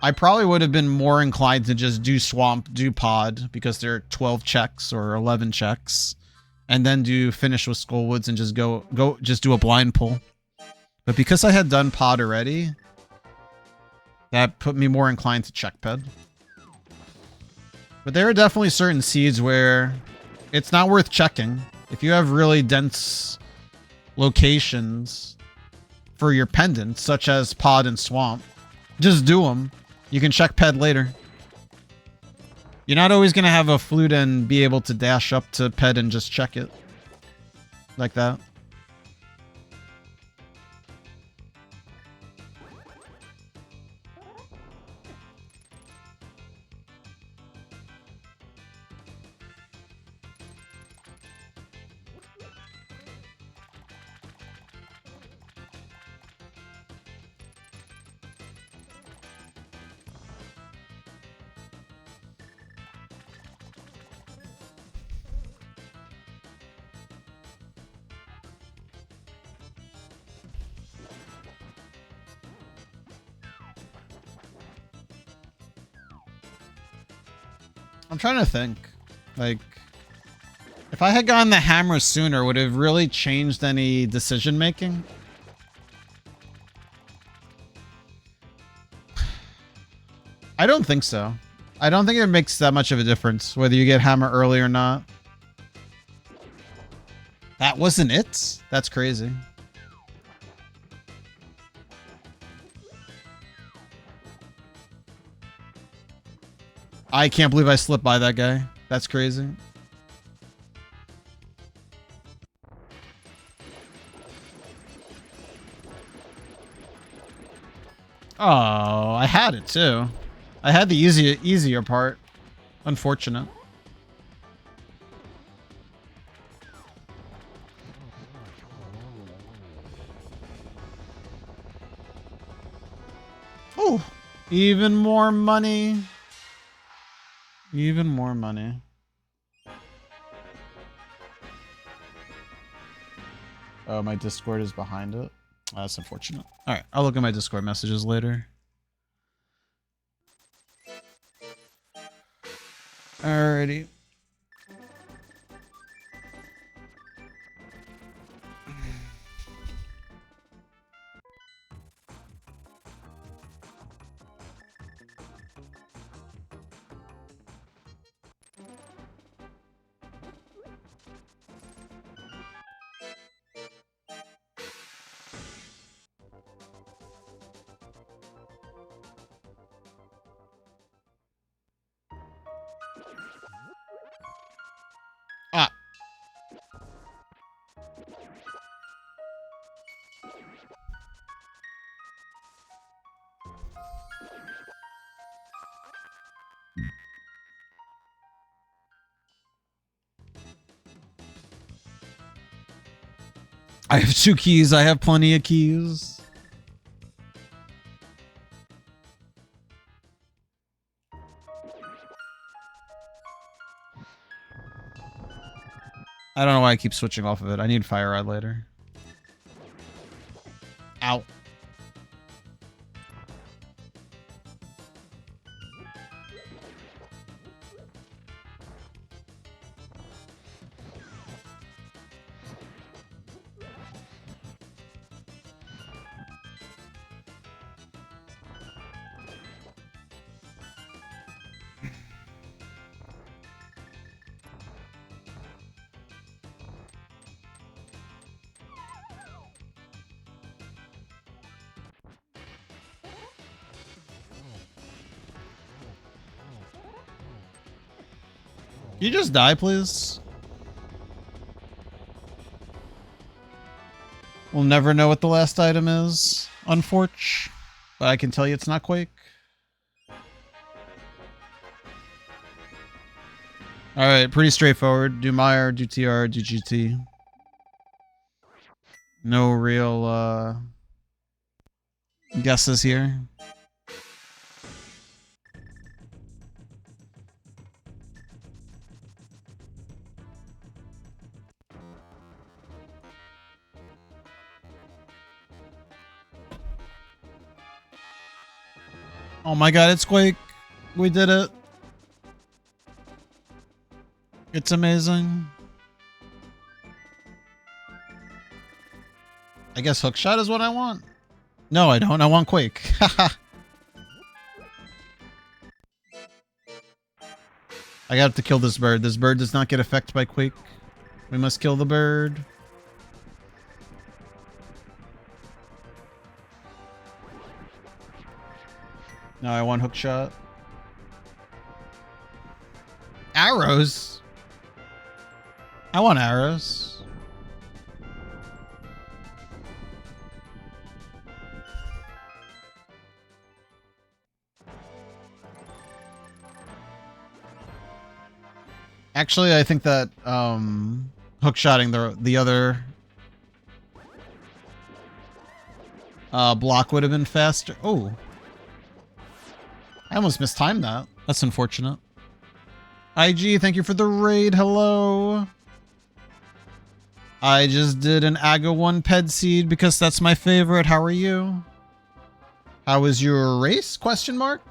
I probably would have been more inclined to just do Swamp, do Pod, because there are 12 checks or 11 checks, and then do finish with Skullwoods and just just do a blind pull. But because I had done Pod already, that put me more inclined to check Ped. But there are definitely certain seeds where it's not worth checking. If you have really dense locations for your pendants, such as Pod and Swamp, just do them. You can check Ped later. You're not always going to have a flute and be able to dash up to Ped and just check it. Like that. I'm trying to think. Like, if I had gotten the hammer sooner, would it have really changed any decision making? I don't think so. I don't think it makes that much of a difference whether you get hammer early or not. That wasn't it? That's crazy. I can't believe I slipped by that guy. That's crazy. Oh, I had it too. I had the easier part. Unfortunate. Oh, even more money. Even more money. Oh, my Discord is behind it. Oh, that's unfortunate. All right, I'll look at my Discord messages later. Alrighty. I have 2 keys. I have plenty of keys. I don't know why I keep switching off of it. I need fire rod later. Ow. Can you just die, please? We'll never know what the last item is, unfortunately. But I can tell you it's not Quake. Alright, pretty straightforward. Do Mire, do TR, do GT. No real guesses here. Oh my god, it's Quake. We did it. It's amazing. I guess hookshot is what I want. No, I don't. I want Quake. Haha. I have to kill this bird. This bird does not get affected by Quake. We must kill the bird. No, I want hookshot. Arrows? I want arrows. Actually, I think that hookshotting the other block would have been faster. Oh. I almost mistimed that. That's unfortunate. IG, thank you for the raid. Hello. I just did an AGA 1 Ped Seed because that's my favorite. How are you? How was your race? Question mark.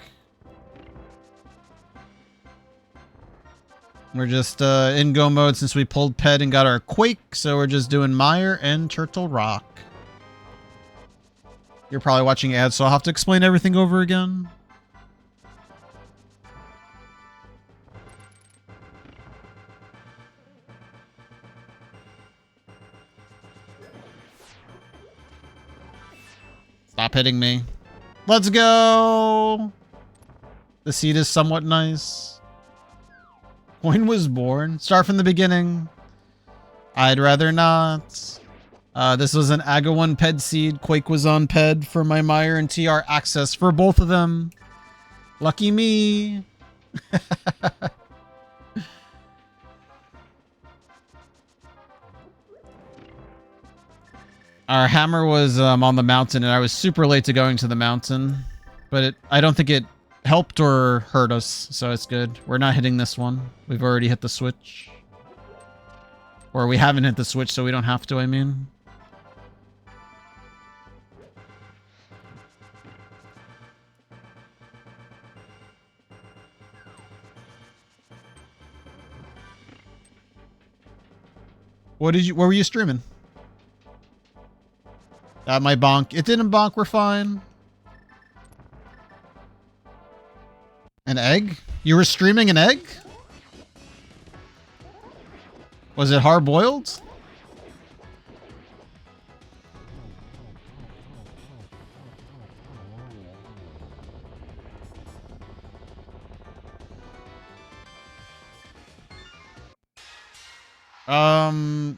We're just in go mode since we pulled Ped and got our Quake, so we're just doing Mire and Turtle Rock. You're probably watching ads, so I'll have to explain everything over again. Stop hitting me. Let's go! The seat is somewhat nice. Coin was born. Start from the beginning. I'd rather not. This was an AGA 1 PED seed. Quake was on PED for my Meyer and TR access for both of them. Lucky me. Our hammer was on the mountain, and I was super late to going to the mountain. But I don't think it helped or hurt us, so it's good. We're not hitting this one. We've already hit the switch. Or we haven't hit the switch, so we don't have to, I mean. What were you streaming? That might bonk. It didn't bonk, we're fine. An egg? You were streaming an egg? Was it hard boiled?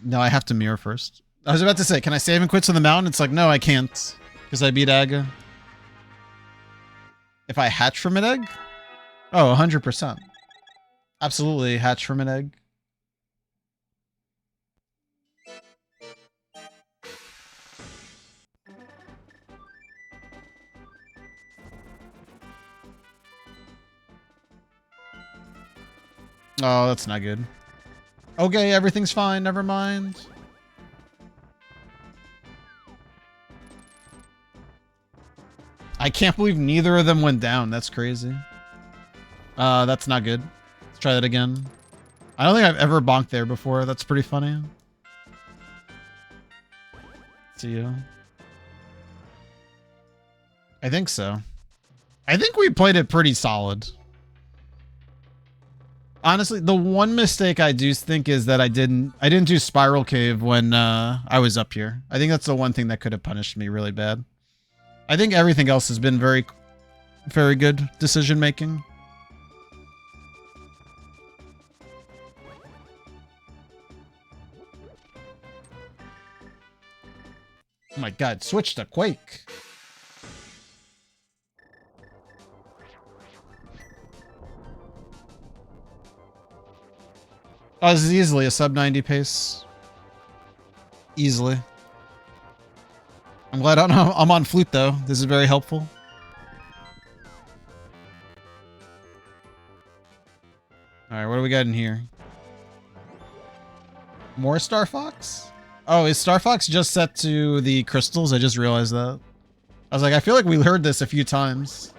No, I have to mirror first. I was about to say, can I save and quit to the mountain? It's like, no, I can't. Because I beat Aga. If I hatch from an egg? Oh, 100%. Absolutely hatch from an egg. Oh, that's not good. Okay, everything's fine. Never mind. I can't believe neither of them went down. That's crazy. That's not good. Let's try that again. I don't think I've ever bonked there before. That's pretty funny. See you. I think so. I think we played it pretty solid. Honestly, the one mistake I do think is that I didn't do Spiral Cave when I was up here. I think that's the one thing that could have punished me really bad. I think everything else has been very, very good decision making. Oh my god, switch to Quake. Oh, this is easily a sub 90 pace. Easily. I'm glad I'm on flute though. This is very helpful. Alright, what do we got in here? More Star Fox? Oh, is Star Fox just set to the crystals? I just realized that. I was like, I feel like we heard this a few times.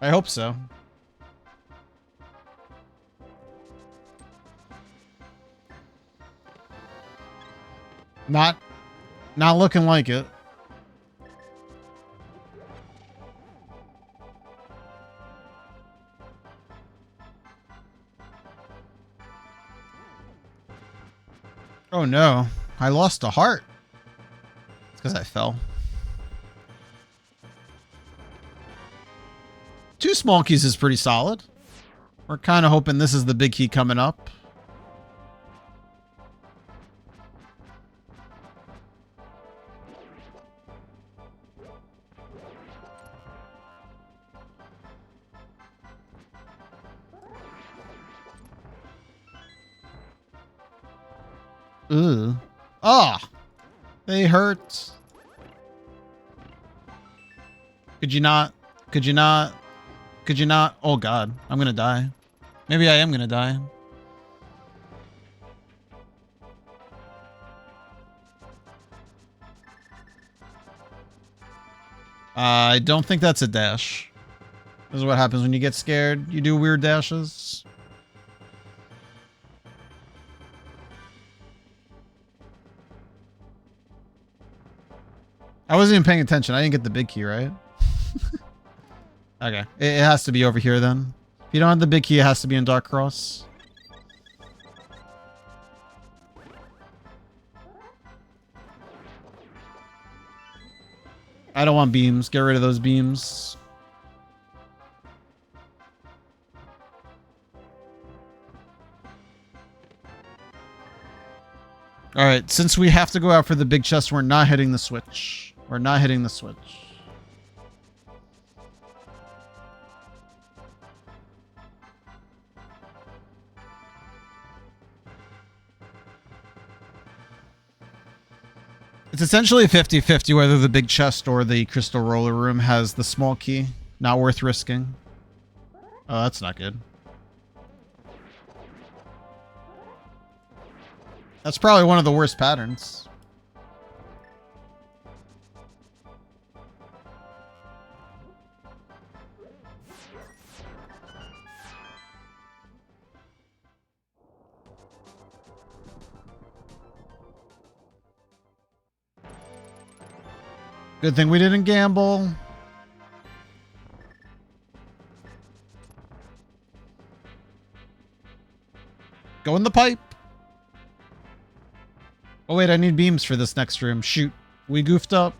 I hope so. Not looking like it. Oh no, I lost a heart. It's because I fell. 2 small keys is pretty solid. We're kind of hoping this is the big key coming up. Ugh. Ah! They hurt. Could you not? Could you not? Could you not? Oh god, I'm gonna die. Maybe I am gonna die. I don't think that's a dash. This is what happens when you get scared. You do weird dashes. I wasn't even paying attention. I didn't get the big key, right? Okay. It has to be over here then. If you don't have the big key, it has to be in Dark Cross. I don't want beams. Get rid of those beams. Alright, since we have to go out for the big chest, we're not hitting the switch. We're not hitting the switch. It's essentially 50-50 whether the big chest or the crystal roller room has the small key. Not worth risking. Oh, that's not good. That's probably one of the worst patterns. Good thing we didn't gamble. Go in the pipe. Oh wait, I need beams for this next room. Shoot. We goofed up.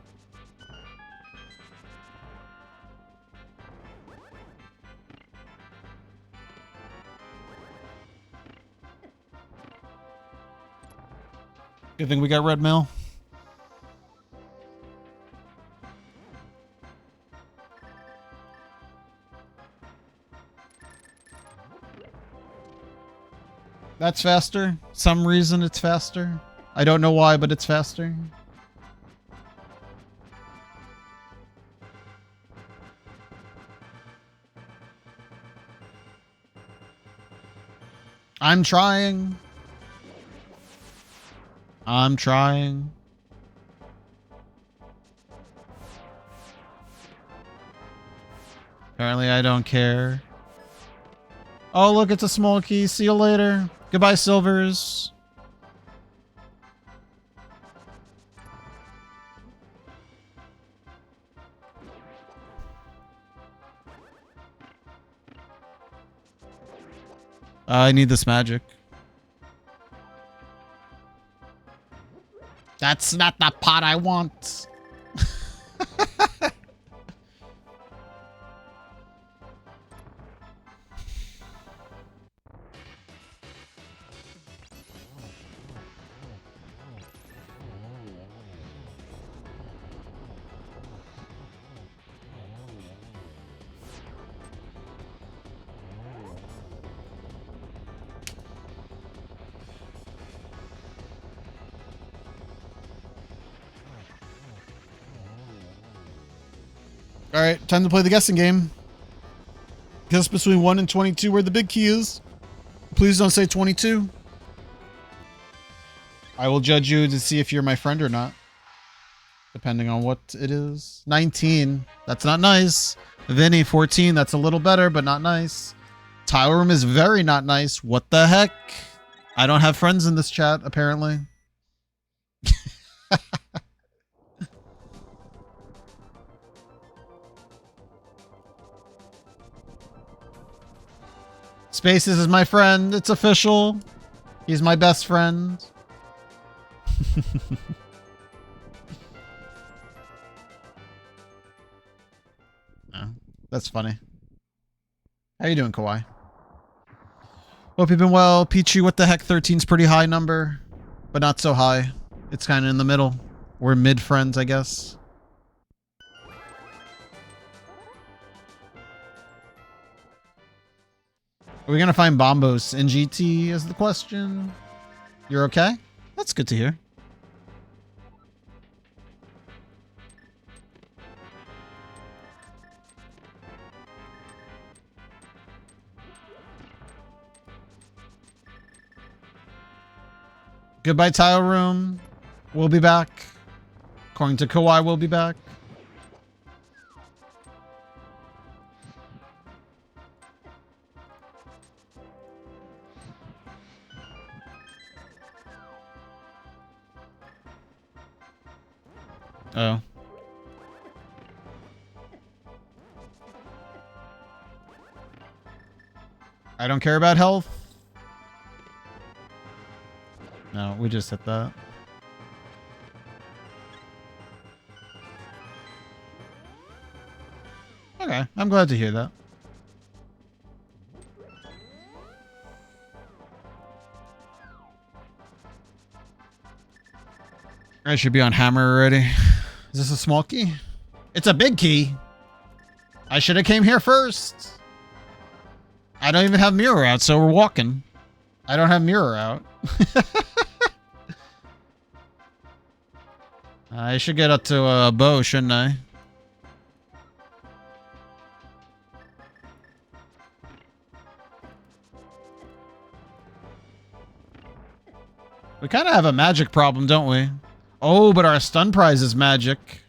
Good thing we got red mail. That's faster. Some reason it's faster. I don't know why, but it's faster. I'm trying. I'm trying. Apparently I don't care. Oh, look, it's a small key. See you later. Goodbye, Silvers. I need this magic. That's not the pot I want. All right, time to play the guessing game. Guess between 1 and 22 where the big key is. Please don't say 22. I will judge you to see if you're my friend or not. Depending on what it is. 19. That's not nice. Vinny, 14. That's a little better, but not nice. Tile room is very not nice. What the heck? I don't have friends in this chat, apparently. Spaces is my friend. It's official. He's my best friend. Oh, that's funny. How you doing, Kawhi? Hope you've been well. Peachy, what the heck? 13's pretty high number, but not so high. It's kind of in the middle. We're mid friends, I guess. Are we going to find Bombos in GT is the question? You're okay? That's good to hear. Goodbye, tile room. We'll be back. According to Kawhi, we'll be back. Oh. I don't care about health. No, we just hit that. Okay, I'm glad to hear that. I should be on hammer already. Is this a small key? It's a big key. I should have came here first. I don't even have mirror out, so we're walking. I don't have mirror out. I should get up to a bow, shouldn't I? We kind of have a magic problem, don't we? Oh, but our stun prize is magic.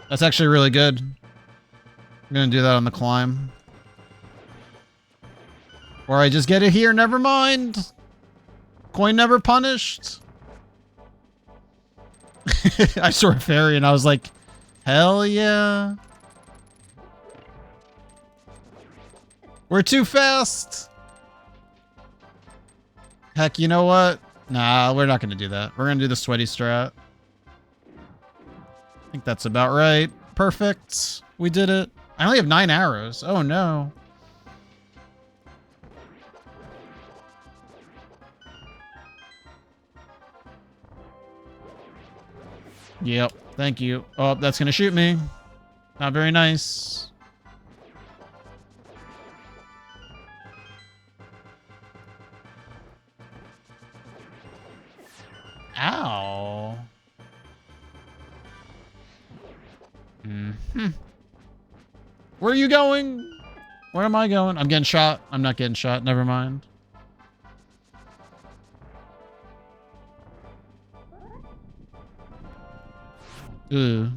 That's actually really good. I'm gonna do that on the climb. Or I just get it here, never mind. Coin never punished. I saw a fairy and I was like, hell yeah. We're too fast. Heck, you know what? Nah, we're not gonna do that. We're gonna do the sweaty strat. I think that's about right. Perfect. We did it. I only have 9 arrows. Oh no. Yep. Thank you. Oh, that's gonna shoot me. Not very nice. Ow. Mm-hmm. Where are you going? Where am I going? I'm getting shot. I'm not getting shot. Never mind. Ugh.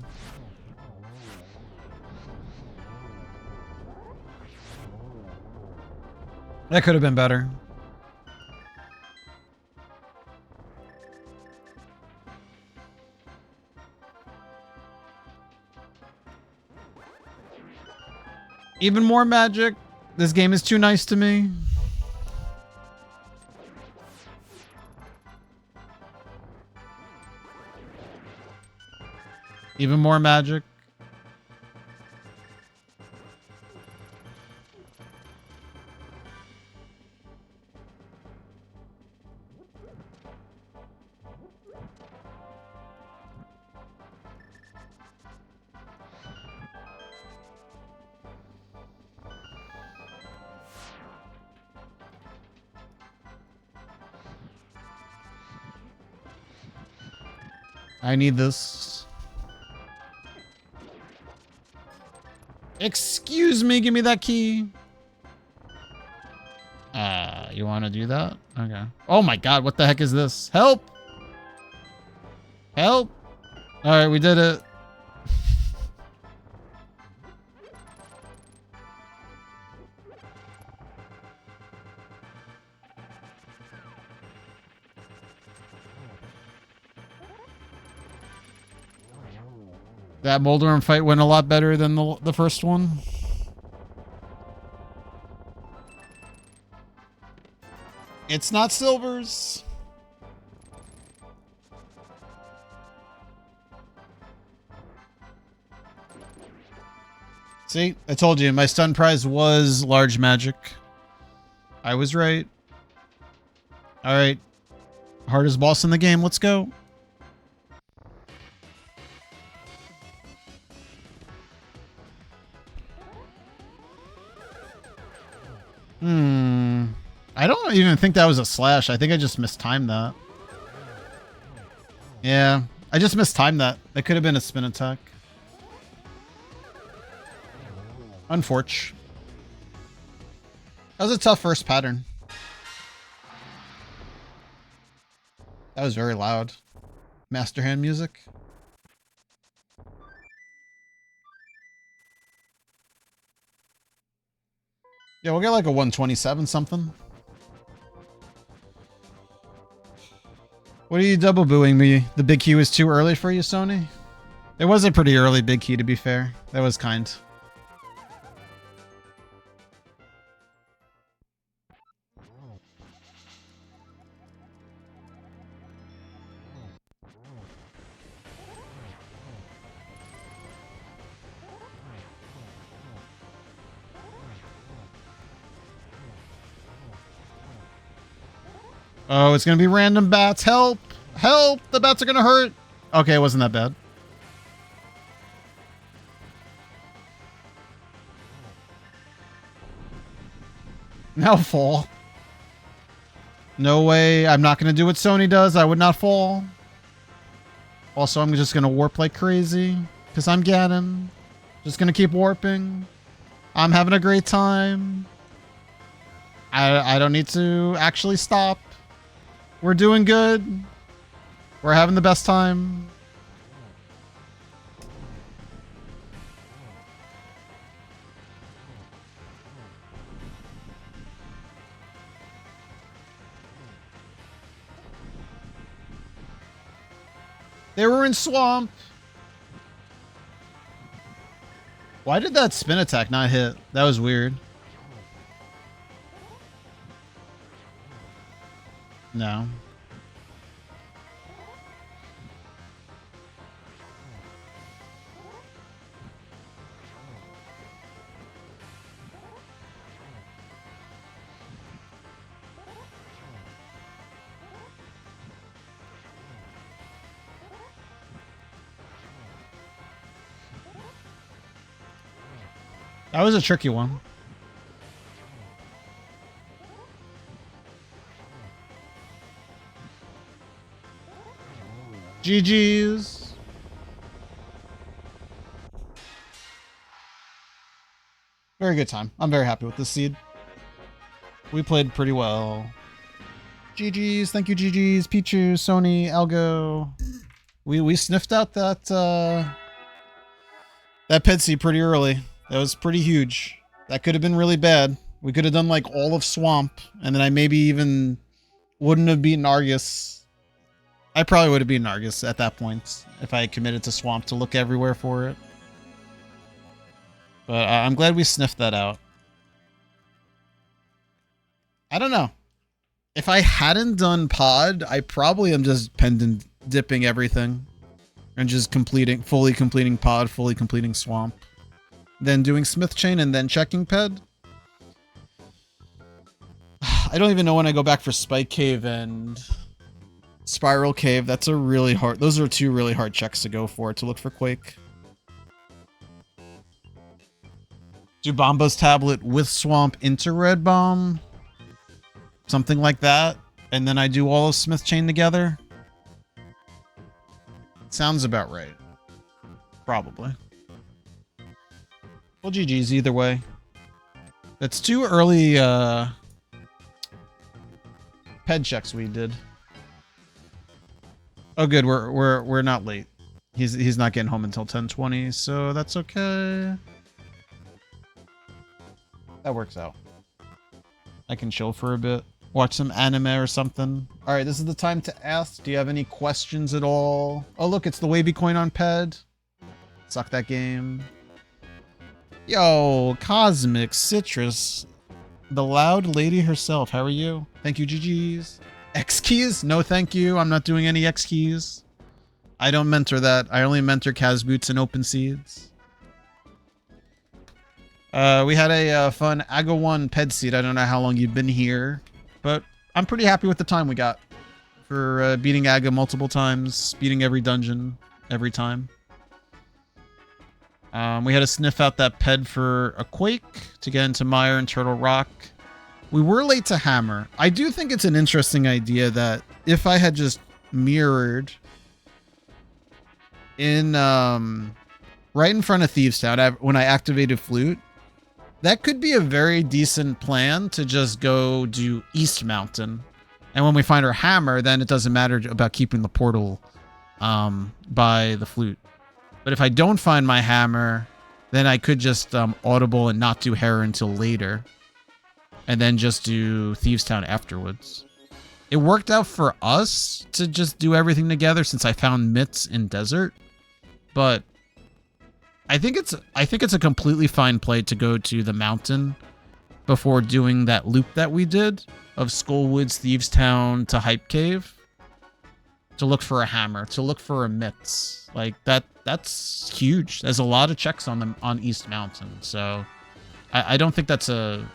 That could have been better. Even more magic. This game is too nice to me. Even more magic. I need this. Excuse me, give me that key. You want to do that? Okay. Oh my god, what the heck is this? Help! Help! Alright, we did it. That Moldarm fight went a lot better than the first one. It's not silvers. See, I told you, my stun prize was large magic. I was right. All right. Hardest boss in the game. Let's go. I don't even think that was a slash. I think I just mistimed that. Yeah, I just mistimed that. That could have been a spin attack. Unfortunate. That was a tough first pattern. That was very loud. Master hand music. Yeah, we'll get like a 127 something. What are you double booing me? The big key was too early for you, Sony? It was a pretty early big key, to be fair. That was kind. Oh, it's gonna be random bats. Help! Help! The bats are gonna hurt. Okay, it wasn't that bad. Now fall. No way. I'm not gonna do what Sony does. I would not fall. Also, I'm just gonna warp like crazy. Because I'm Ganon. Just gonna keep warping. I'm having a great time. I don't need to actually stop. We're doing good. We're having the best time. They were in swamp. Why did that spin attack not hit? That was weird. No. That was a tricky one. GG's. Very good time. I'm very happy with this seed. We played pretty well. GG's. Thank you, GG's. Pichu, Sony, Algo. We sniffed out that ped seed pretty early. That was pretty huge. That could have been really bad. We could have done like all of Swamp, and then I maybe even wouldn't have beaten Argus. I probably would have beaten Argus at that point if I had committed to Swamp to look everywhere for it. But I'm glad we sniffed that out. I don't know. If I hadn't done Pod, I probably am just pendant dipping everything. And just fully completing Pod, fully completing Swamp. Then doing Smith Chain and then checking Ped. I don't even know when I go back for Spike Cave and Spiral Cave. That's a really hard... Those are two really hard checks to go for, to look for Quake. Do Bomba's Tablet with Swamp into Red Bomb. Something like that. And then I do all of Smith Chain together. Sounds about right. Probably. Well, GG's either way. That's two early ped checks we did. Oh, good. We're not late. He's not getting home until 10:20, so that's okay. That works out. I can chill for a bit. Watch some anime or something. All right, this is the time to ask. Do you have any questions at all? Oh, look, it's the wavy coin on ped. Suck that game. Yo, Cosmic Citrus, the loud lady herself. How are you? Thank you, GG's. X keys? No, thank you. I'm not doing any X keys. I don't mentor that. I only mentor Casboots and Open Seeds. We had a fun Aga 1 ped seed. I don't know how long you've been here, but I'm pretty happy with the time we got for beating Aga multiple times, beating every dungeon every time. We had to sniff out that ped for a Quake to get into Mire and Turtle Rock. We were late to Hammer. I do think it's an interesting idea that if I had just mirrored in right in front of Thieves Town when I activated Flute, that could be a very decent plan to just go do East Mountain. And when we find our Hammer, then it doesn't matter about keeping the portal by the Flute. But if I don't find my Hammer, then I could just audible and not do Hera until later. And then just do Thieves Town afterwards. It worked out for us to just do everything together since I found Mitts in Desert. But I think it's a completely fine play to go to the mountain before doing that loop that we did of Skullwoods, Thieves Town to Hype Cave. To look for a Hammer, to look for a Mitts. Like that's huge. There's a lot of checks on them on East Mountain. So I don't think that's a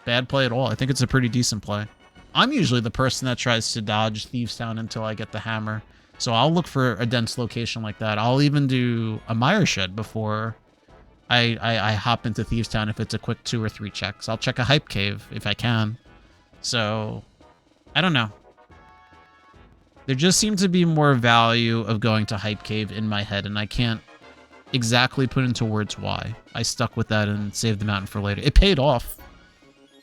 bad play at all. I think it's a pretty decent play. I'm usually the person that tries to dodge Thieves Town until I get the hammer. So I'll look for a dense location like that. I'll even do a mire shed before I hop into Thieves Town if it's a quick 2 or 3 checks. I'll check a hype cave if I can. So, I don't know. There just seems to be more value of going to hype cave in my head, and I can't exactly put into words why. I stuck with that and saved the mountain for later. It paid off.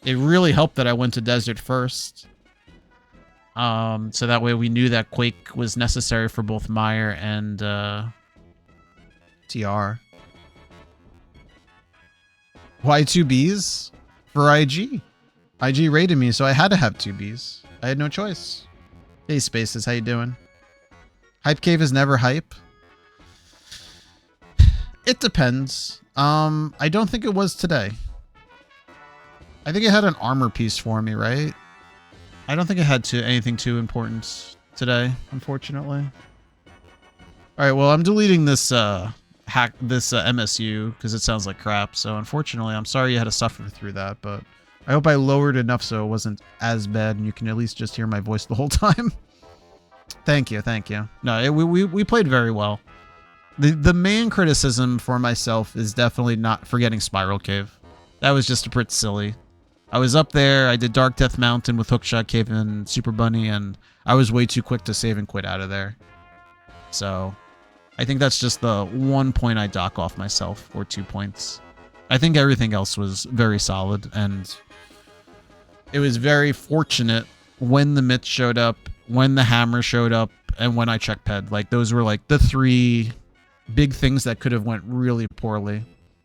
It really helped that I went to desert first. So that way we knew that Quake was necessary for both Mire and TR. Why 2Bs? For IG. IG rated me, so I had to have 2Bs. I had no choice. Hey, Spaces, how you doing? Hype Cave is never hype. It depends. I don't think it was today. I think it had an armor piece for me, right? I don't think it had anything too important today, unfortunately. All right, well, I'm deleting this MSU because it sounds like crap. So unfortunately, I'm sorry you had to suffer through that, but I hope I lowered enough so it wasn't as bad and you can at least just hear my voice the whole time. Thank you, thank you. No, we played very well. The main criticism for myself is definitely not forgetting Spiral Cave. That was just a bit silly. I was up there, I did Dark Death Mountain with Hookshot Cave and Super Bunny, and I was way too quick to save and quit out of there. So, I think that's just the 1 point I dock off myself, or 2 points. I think everything else was very solid, and it was very fortunate when the myth showed up, when the hammer showed up, and when I checked ped. Like, those were like the 3 big things that could have went really poorly.